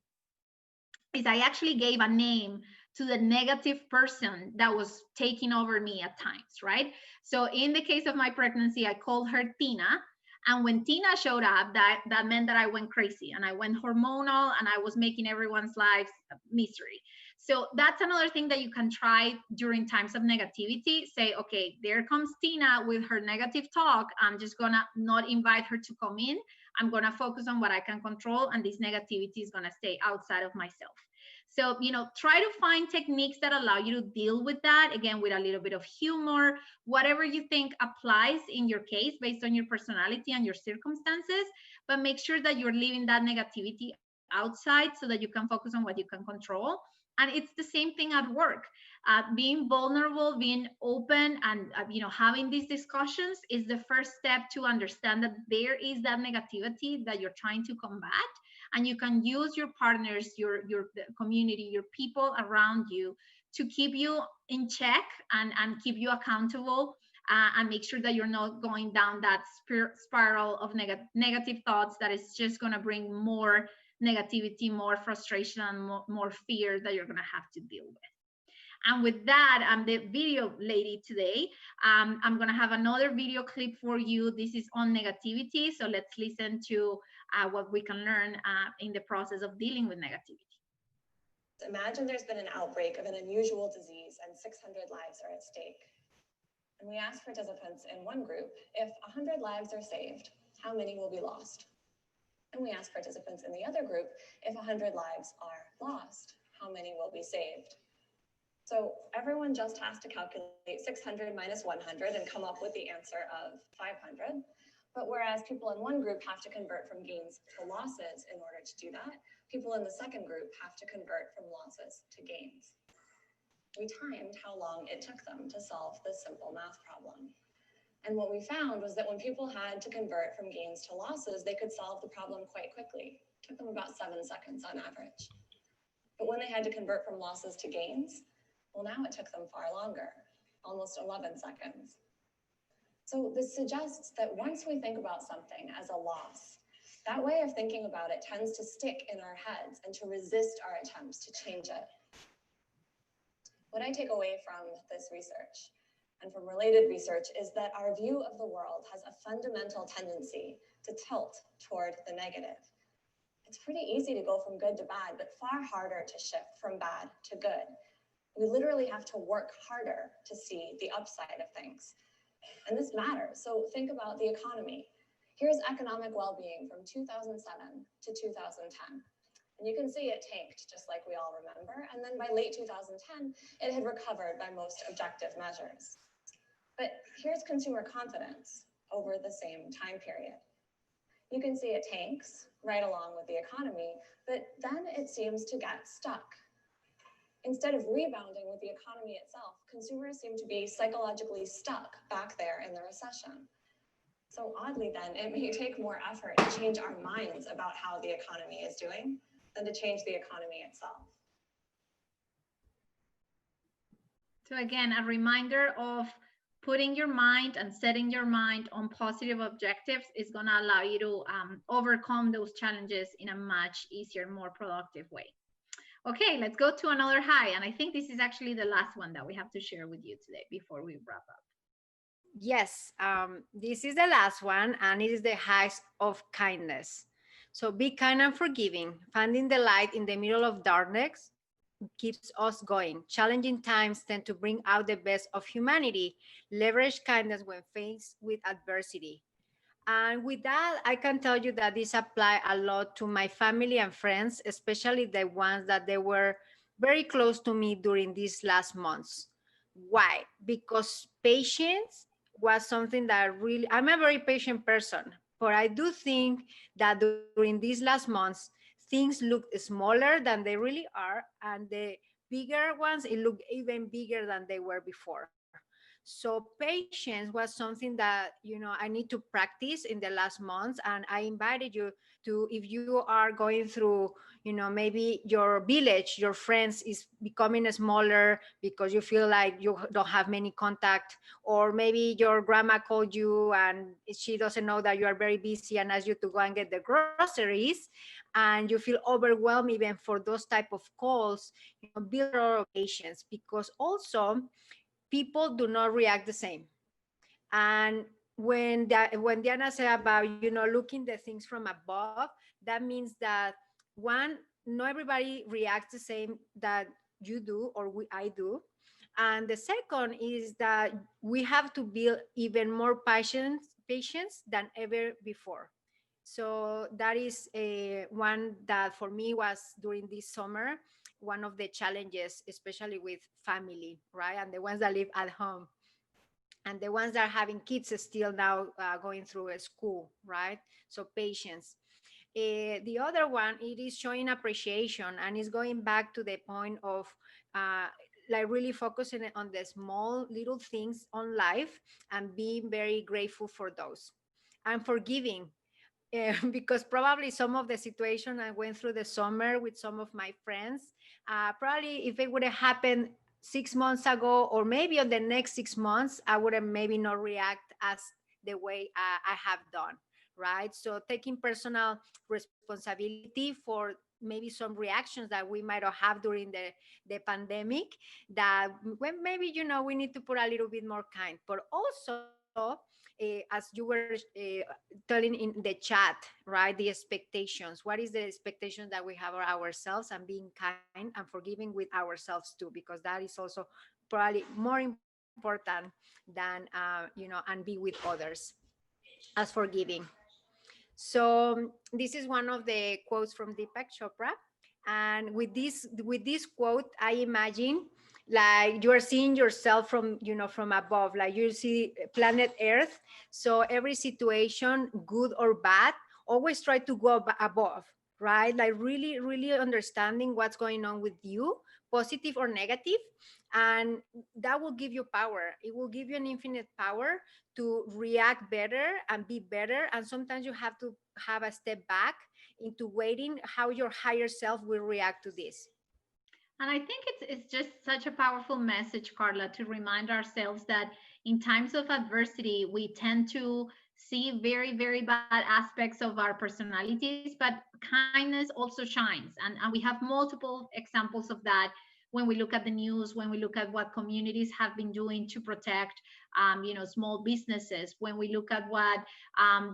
is I actually gave a name to the negative person that was taking over me at times, right? So in the case of my pregnancy, I called her Tina. And when Tina showed up, that meant that I went crazy and I went hormonal and I was making everyone's lives misery. So that's another thing that you can try during times of negativity. Say, okay, there comes Tina with her negative talk. I'm just gonna not invite her to come in. I'm gonna focus on what I can control, and this negativity is gonna stay outside of myself. So, try to find techniques that allow you to deal with that, again, with a little bit of humor, whatever you think applies in your case based on your personality and your circumstances, but make sure that you're leaving that negativity outside so that you can focus on what you can control. And it's the same thing at work. Being vulnerable, being open, and having these discussions is the first step to understand that there is that negativity that you're trying to combat, and you can use your partners, your community, your people around you to keep you in check and keep you accountable, and make sure that you're not going down that spiral of negative thoughts that is just going to bring more negativity, more frustration, and more fear that you're going to have to deal with. And with that, I'm the video lady today. I'm going to have another video clip for you. This is on negativity. So let's listen to what we can learn in the process of dealing with negativity. Imagine there's been an outbreak of an unusual disease and 600 lives are at stake. And we ask participants in one group, if 100 lives are saved, how many will be lost? And we ask participants in the other group, if 100 lives are lost, how many will be saved? So everyone just has to calculate 600 minus 100 and come up with the answer of 500. But whereas people in one group have to convert from gains to losses in order to do that, people in the second group have to convert from losses to gains. We timed how long it took them to solve this simple math problem. And what we found was that when people had to convert from gains to losses, they could solve the problem quite quickly. It took them about 7 seconds on average. But when they had to convert from losses to gains, Well, now it took them far longer, almost 11 seconds. So this suggests that once we think about something as a loss, that way of thinking about it tends to stick in our heads and to resist our attempts to change it. What I take away from this research and from related research is that our view of the world has a fundamental tendency to tilt toward the negative. It's pretty easy to go from good to bad, but far harder to shift from bad to good. We literally have to work harder to see the upside of things. And this matters. So think about the economy. Here's economic well-being from 2007 to 2010. And you can see it tanked, just like we all remember. And then by late 2010, it had recovered by most objective measures. But here's consumer confidence over the same time period. You can see it tanks right along with the economy, but then it seems to get stuck. Instead of rebounding with the economy itself, consumers seem to be psychologically stuck back there in the recession. So oddly then, it may take more effort to change our minds about how the economy is doing than to change the economy itself. So again, a reminder of putting your mind and setting your mind on positive objectives is going to allow you to overcome those challenges in a much easier, more productive way. Okay, let's go to another high. And I think this is actually the last one that we have to share with you today before we wrap up. Yes, this is the last one, and it is the height of kindness. So be kind and forgiving. Finding the light in the middle of darkness keeps us going. Challenging times tend to bring out the best of humanity. Leverage kindness when faced with adversity. And with that, I can tell you that this applies a lot to my family and friends, especially the ones that they were very close to me during these last months. Why? Because patience was something that really, I'm a very patient person, but I do think that during these last months, things looked smaller than they really are, and the bigger ones, it looked even bigger than they were before. So patience was something that, I need to practice in the last months. And I invited you to, if you are going through, maybe your village, your friends is becoming smaller because you feel like you don't have many contact, or maybe your grandma called you and she doesn't know that you are very busy and asked you to go and get the groceries, and you feel overwhelmed even for those type of calls. Build a lot of patience, because also people do not react the same. And when Diana said about, looking the things from above, that means that, one, not everybody reacts the same that you do, or I do. And the second is that we have to build even more patience than ever before. So that is one that for me was during this summer, one of the challenges, especially with family, right? And the ones that live at home, and the ones that are having kids still now going through a school, right? So patience. The other one, it is showing appreciation, and is going back to the point of uh, like really focusing on the small little things on life and being very grateful for those, and forgiving. Because probably some of the situation I went through the summer with some of my friends, probably if it would have happened 6 months ago, or maybe on the next 6 months, I would have maybe not react as the way I have done, right? So taking personal responsibility for maybe some reactions that we might have during the pandemic, that when maybe, we need to put a little bit more kind, but also as you were telling in the chat, right? The expectations. What is the expectation that we have of ourselves, and being kind and forgiving with ourselves too, because that is also probably more important than, and be with others as forgiving. So this is one of the quotes from Deepak Chopra. And with this quote, I imagine like you are seeing yourself from, from above, like you see planet Earth. So every situation, good or bad, always try to go above, right? Like really, really understanding what's going on with you, positive or negative, and that will give you power. It will give you an infinite power to react better and be better. And sometimes you have to have a step back into waiting how your higher self will react to this. And I think it's just such a powerful message, Karla, to remind ourselves that in times of adversity, we tend to see very, very bad aspects of our personalities, but kindness also shines. And we have multiple examples of that when we look at the news, when we look at what communities have been doing to protect, small businesses, when we look at what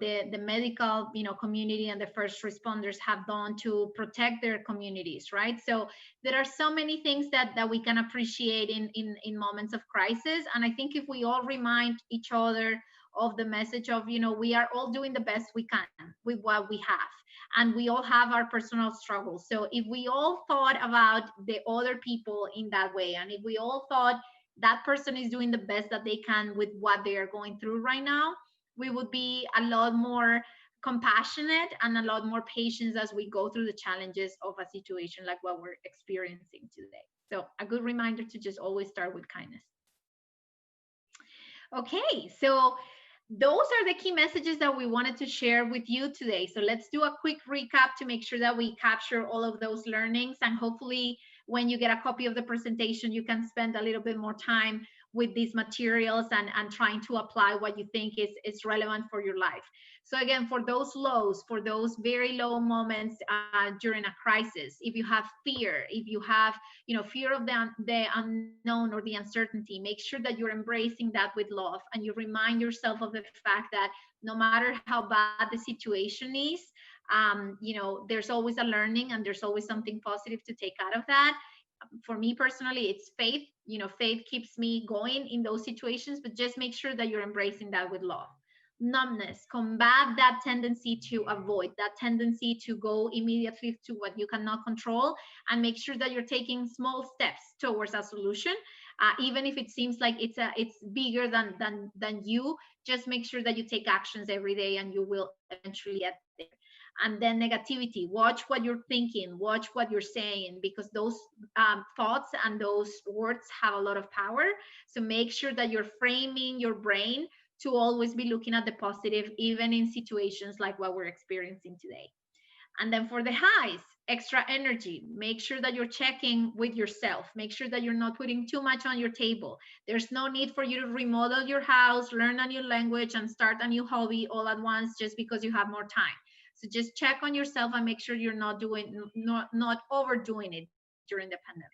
the medical, community and the first responders have done to protect their communities, right? So there are so many things that we can appreciate in moments of crisis. And I think if we all remind each other of the message of, we are all doing the best we can with what we have, and we all have our personal struggles. So if we all thought about the other people in that way, and if we all thought that person is doing the best that they can with what they are going through right now, we would be a lot more compassionate and a lot more patience as we go through the challenges of a situation like what we're experiencing today. So a good reminder to just always start with kindness. Okay, so those are the key messages that we wanted to share with you today. So let's do a quick recap to make sure that we capture all of those learnings. And hopefully, when you get a copy of the presentation, you can spend a little bit more time with these materials and trying to apply what you think is relevant for your life. So again, for those lows, for those very low moments during a crisis, if you have fear, if you have fear of the unknown or the uncertainty, make sure that you're embracing that with love, and you remind yourself of the fact that no matter how bad the situation is, there's always a learning and there's always something positive to take out of that. For me personally, it's faith. Faith keeps me going in those situations, but just make sure that you're embracing that with love. Numbness, combat that tendency to avoid, that tendency to go immediately to what you cannot control, and make sure that you're taking small steps towards a solution. Even if it seems like it's bigger than you, just make sure that you take actions every day and you will eventually get there. And then negativity, watch what you're thinking, watch what you're saying, because those thoughts and those words have a lot of power. So make sure that you're framing your brain to always be looking at the positive, even in situations like what we're experiencing today. And then for the highs, extra energy, make sure that you're checking with yourself. Make sure that you're not putting too much on your table. There's no need for you to remodel your house, learn a new language, and start a new hobby all at once just because you have more time. So just check on yourself and make sure you're not overdoing it during the pandemic.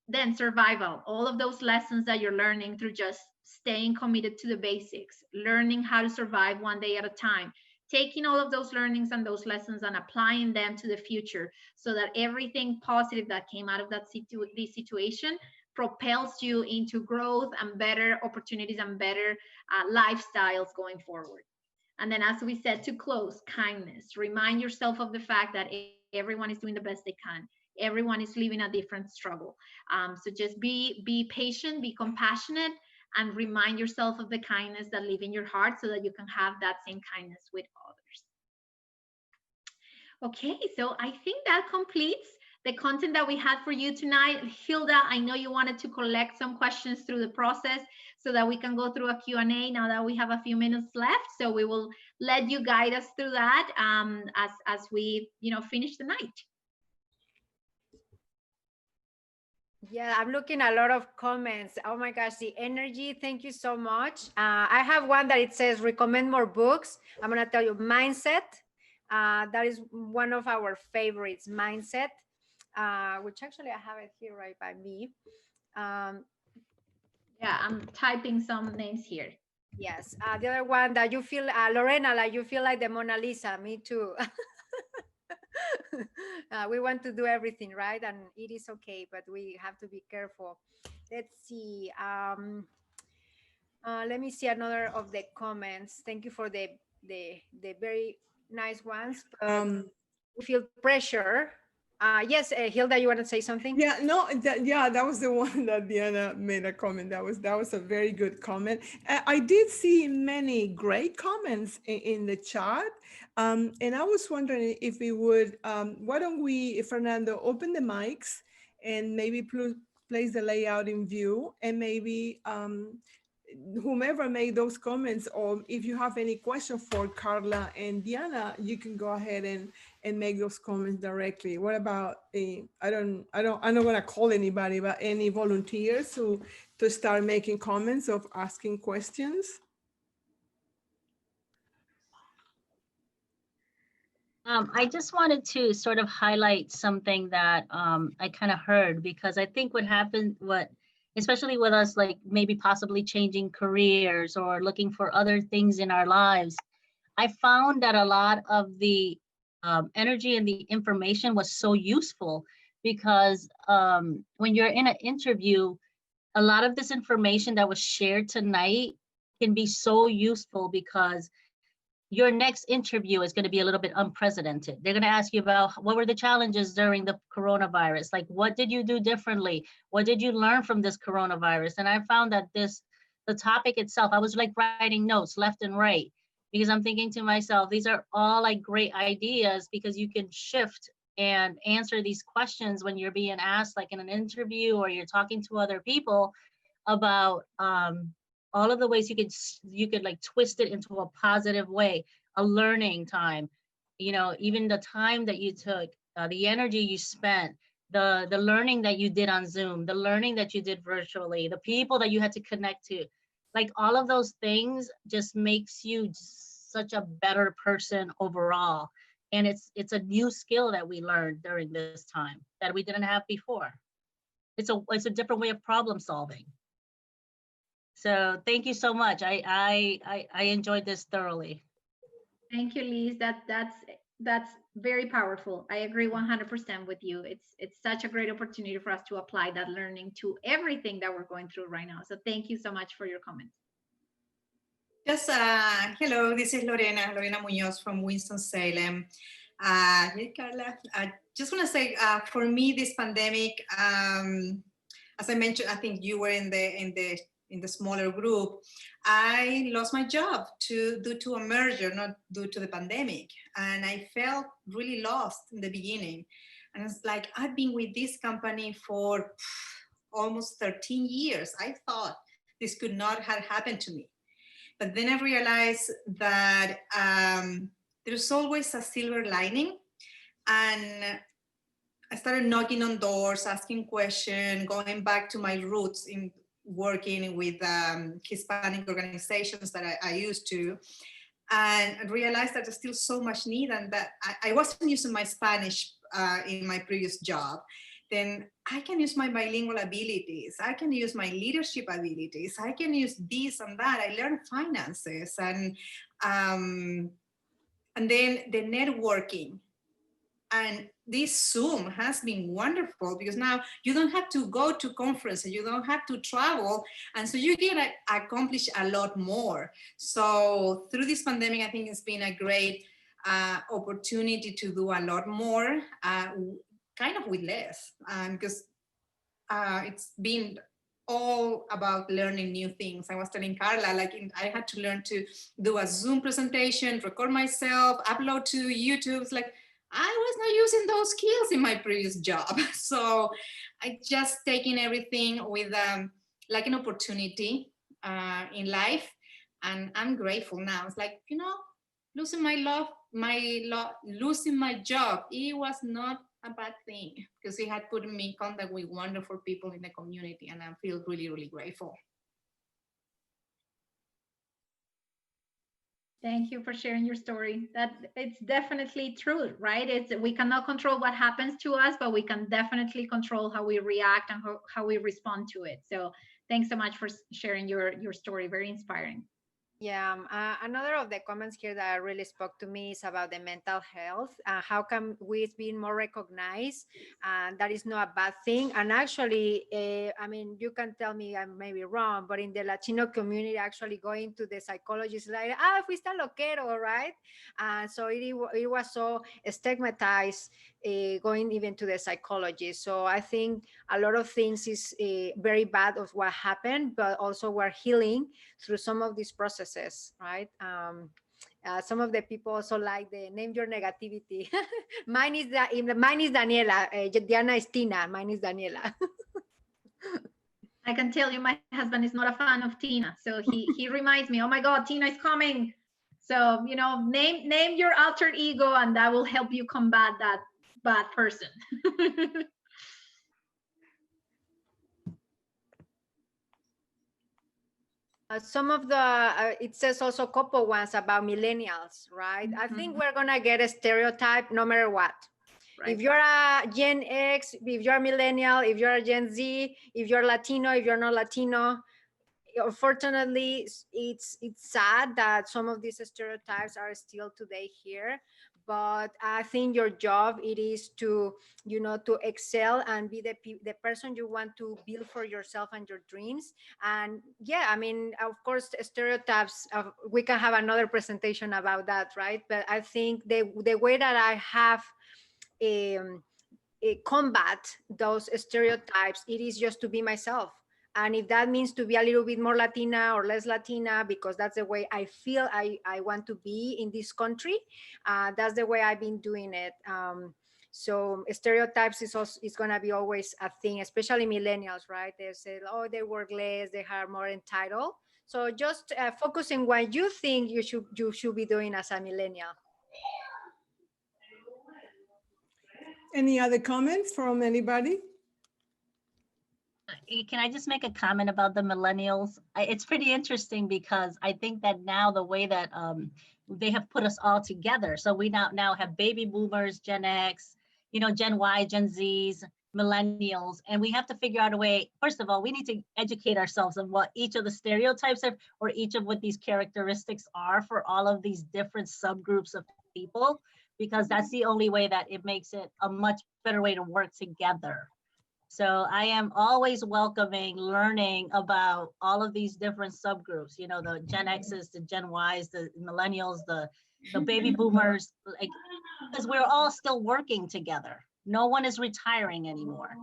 Then survival, all of those lessons that you're learning through just staying committed to the basics, learning how to survive one day at a time, taking all of those learnings and those lessons and applying them to the future, so that everything positive that came out of this situation propels you into growth and better opportunities and better lifestyles going forward. And then, as we said, to close, kindness. Remind yourself of the fact that everyone is doing the best they can. Everyone is living a different struggle. So just be patient, be compassionate, and remind yourself of the kindness that live in your heart, so that you can have that same kindness with others. Okay, so I think that completes the content that we had for you tonight. Hilda, I know you wanted to collect some questions through the process so that we can go through a Q&A now that we have a few minutes left. So we will let you guide us through that as we finish the night. Yeah, I'm looking at a lot of comments. Oh my gosh, the energy. Thank you so much. I have one that it says recommend more books. I'm going to tell you Mindset. That is one of our favorites, Mindset, which actually I have it here right by me. Yeah, I'm typing some names here. Yes. The other one that you feel, Lorena, like you feel like the Mona Lisa. Me too. We want to do everything right, and it is okay, but we have to be careful. Let's see. Let me see another of the comments. Thank you for the very nice ones. We feel pressure. Yes, Hilda, you want to say something? Yeah, no, that was the one that Diana made a comment. That was a very good comment. I did see many great comments in the chat, and I was wondering if we would, why don't we, Fernando, open the mics and maybe place the layout in view, and maybe whomever made those comments, or if you have any question for Karla and Diana, you can go ahead and make those comments directly. What about I'm not gonna call anybody, but any volunteers to start making comments of asking questions? I just wanted to sort of highlight something that I kind of heard, because I think what happened, especially with us, like maybe possibly changing careers or looking for other things in our lives, I found that a lot of the energy and the information was so useful, because when you're in an interview, a lot of this information that was shared tonight can be so useful, because your next interview is going to be a little bit unprecedented. They're going to ask you about what were the challenges during the coronavirus? Like, what did you do differently? What did you learn from this coronavirus? And I found that the topic itself, I was like writing notes left and right, because I'm thinking to myself, these are all like great ideas, because you can shift and answer these questions when you're being asked, like in an interview, or you're talking to other people about all of the ways you could like twist it into a positive way, a learning time, even the time that you took, the energy you spent, the learning that you did on Zoom, the learning that you did virtually, the people that you had to connect to, like all of those things just makes you such a better person overall. And it's a new skill that we learned during this time that we didn't have before. It's a different way of problem solving. So thank you so much. I enjoyed this thoroughly. Thank you, Liz. That's very powerful. I agree 100% with you. It's such a great opportunity for us to apply that learning to everything that we're going through right now. So thank you so much for your comments. Yes, hello, this is Lorena Munoz from Winston-Salem. Hey, Karla. I just want to say, for me, this pandemic, as I mentioned, I think you were in the smaller group. I lost my job due to a merger, not due to the pandemic, and I felt really lost in the beginning. And it's like, I've been with this company for almost 13 years. I thought this could not have happened to me. But then I realized that there's always a silver lining. And I started knocking on doors, asking questions, going back to my roots in working with Hispanic organizations that I used to, and I realized that there's still so much need, and that I wasn't using my Spanish in my previous job. Then I can use my bilingual abilities. I can use my leadership abilities. I can use this and that. I learned finances, and then the networking. And this Zoom has been wonderful, because now you don't have to go to conferences, you don't have to travel, and so you can accomplish a lot more. So through this pandemic, I think it's been a great opportunity to do a lot more, kind of with less, because it's been all about learning new things. I was telling Karla, I had to learn to do a Zoom presentation, record myself, upload to YouTube. It's like, I was not using those skills in my previous job. So I just taking everything with like an opportunity in life. And I'm grateful now. It's like, losing losing my job, it was not a bad thing, because it had put me in contact with wonderful people in the community, and I feel really, really grateful. Thank you for sharing your story. That it's definitely true, right? We cannot control what happens to us, but we can definitely control how we react and how we respond to it. So thanks so much for sharing your story. Very inspiring. Yeah, another of the comments here that really spoke to me is about the mental health. How can we be more recognized? That is not a bad thing. And actually, I mean, you can tell me I may be wrong, but in the Latino community, actually going to the psychologist, like, fuiste al loquero, right? So it was so stigmatized, going even to the psychologist. So I think a lot of things is very bad of what happened, but also we're healing through some of these processes, right? Some of the people also like the name your negativity. Mine is Daniela. Diana is Tina. Mine is Daniela. I can tell you my husband is not a fan of Tina. So he reminds me, oh my God, Tina is coming. So, you know, name your alter ego and that will help you combat that bad person. Some of the, it says also a couple ones about millennials, right? I think we're gonna get a stereotype no matter what. Right. If you're a Gen X, if you're a millennial, if you're a Gen Z, if you're Latino, if you're not Latino, unfortunately, it's sad that some of these stereotypes are still today here. But I think your job it is to, you know, to excel and be the person you want to build for yourself and your dreams. And yeah, I mean, of course, stereotypes. We can have another presentation about that, right? But I think the way that I have um, combat those stereotypes, it is just to be myself. And if that means to be a little bit more Latina or less Latina, because that's the way I feel I want to be in this country, that's the way I've been doing it. So stereotypes is going to be always a thing, especially millennials, right? They say, oh, they work less, they are more entitled. So just focusing what you think you should be doing as a millennial. Any other comments from anybody? Can I just make a comment about the millennials? It's pretty interesting because I think that now the way that they have put us all together. So we now have baby boomers, Gen X, you know, Gen Y, Gen Zs, millennials, and we have to figure out a way. First of all, we need to educate ourselves on what each of the stereotypes are, or each of what these characteristics are for all of these different subgroups of people, because that's the only way that it makes it a much better way to work together. So I am always welcoming learning about all of these different subgroups, you know, the Gen X's, the Gen Y's, the millennials, the baby boomers, like, because we're all still working together. No one is retiring anymore.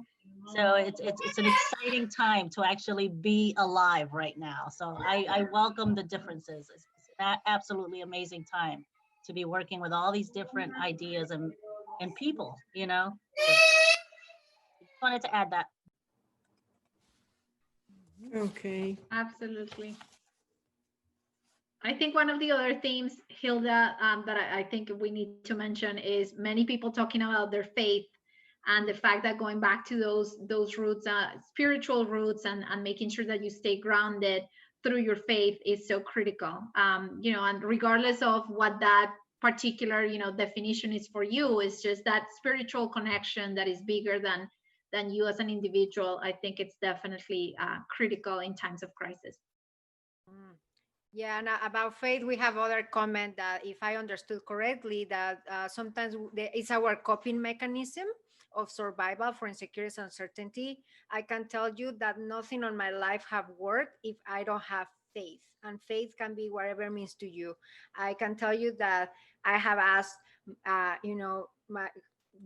So it's an exciting time to actually be alive right now. So I welcome the differences. It's an absolutely amazing time to be working with all these different ideas and people, you know. So wanted to add that. Okay. Absolutely. I think one of the other themes, Hilda, that I think we need to mention is many people talking about their faith and the fact that going back to those roots, spiritual roots, and making sure that you stay grounded through your faith is so critical. You know, and regardless of what that particular, you know, definition is for you, it's just that spiritual connection that is bigger than you as an individual. I think it's definitely critical in times of crisis. Yeah, and about faith, we have other comment that, if I understood correctly, that sometimes it's our coping mechanism of survival for insecurity and uncertainty. I can tell you that nothing on my life have worked if I don't have faith, and faith can be whatever it means to you. I can tell you that I have asked, you know, my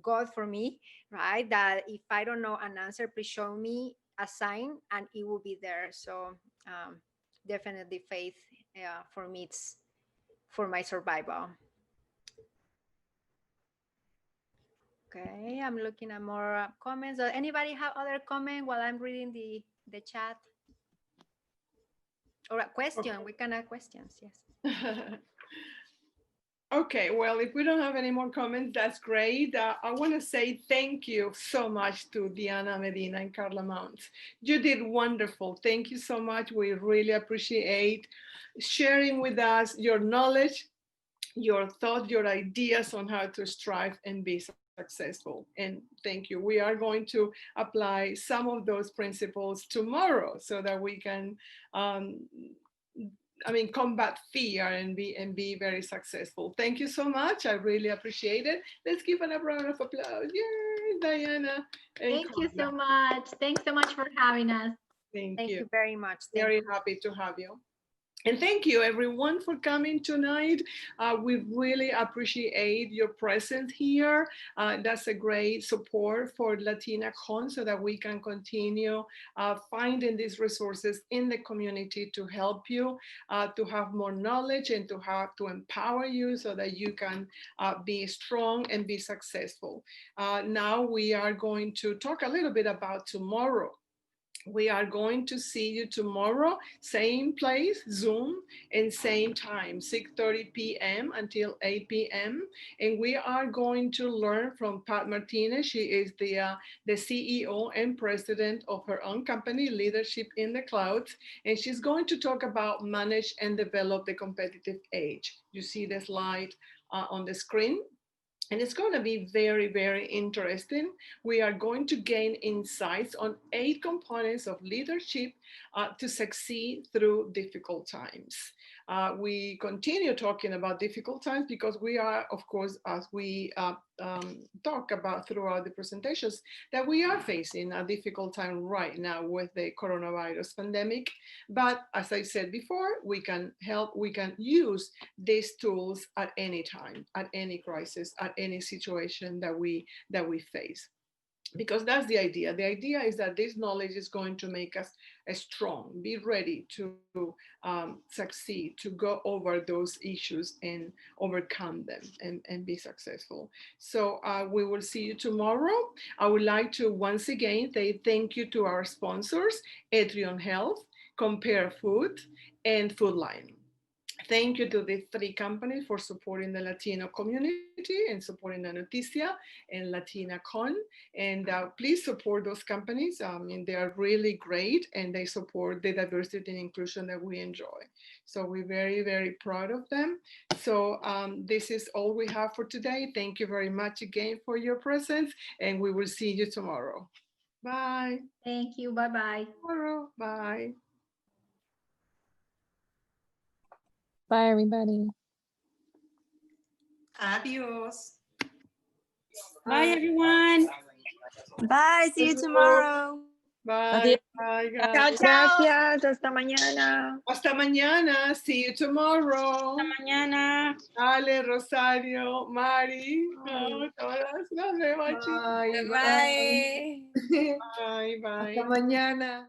God for me, right? That if I don't know an answer, please show me a sign, and it will be there. So. Definitely faith, for me, it's for my survival. Okay, I'm looking at more comments. Does anybody have other comment while I'm reading the chat? Or a question? Okay. We can add questions, yes. Okay, well, if we don't have any more comments, that's great. I want to say thank you so much to Diana Medina and Karla Mounts. You did wonderful. Thank you so much. We really appreciate sharing with us your knowledge, your thoughts, your ideas on how to strive and be successful. And thank you. We are going to apply some of those principles tomorrow so that we can combat fear and be very successful. Thank you so much. I really appreciate it. Let's give a round of applause. Yay, Diana. Thank you so much. Thanks so much for having us. Thank you very much. Very happy to have you. And thank you everyone for coming tonight. We really appreciate your presence here. That's a great support for LatinaCon so that we can continue finding these resources in the community to help you, to have more knowledge and to empower you so that you can be strong and be successful. Now we are going to talk a little bit about tomorrow. We are going to see you tomorrow, same place, Zoom, and same time, 6:30 p.m. until 8 p.m. And we are going to learn from Pat Martinez. She is the CEO and president of her own company, Leadership in the Clouds. And she's going to talk about manage and develop the competitive edge. You see the slide on the screen. And it's going to be very, very interesting. We are going to gain insights on 8 components of leadership to succeed through difficult times. We continue talking about difficult times because we are, of course, as we talk about throughout the presentations, that we are facing a difficult time right now with the coronavirus pandemic. But as I said before, we can help, we can use these tools at any time, at any crisis, at any situation that we face, because that's the idea. The idea is that this knowledge is going to make us strong, be ready to succeed, to go over those issues and overcome them and be successful. So we will see you tomorrow. I would like to once again say thank you to our sponsors, Etrion Health, Compare Food, and Food Line. Thank you to these 3 companies for supporting the Latino community and supporting the Noticia and LatinaCon. And please support those companies. I mean, they are really great and they support the diversity and inclusion that we enjoy. So we're very, very proud of them. So this is all we have for today. Thank you very much again for your presence, and we will see you tomorrow. Bye. Thank you. Bye-bye. Tomorrow. Bye. Bye, everybody. Adios. Bye, everyone. Bye. See you tomorrow. Bye. Bye, Ciao, guys. ciao. Gracias, hasta mañana. Hasta mañana. See you tomorrow. Hasta mañana. Ale, Rosario, Mari, todas. Nos vemos, chicos. Bye. Bye, bye. Hasta mañana.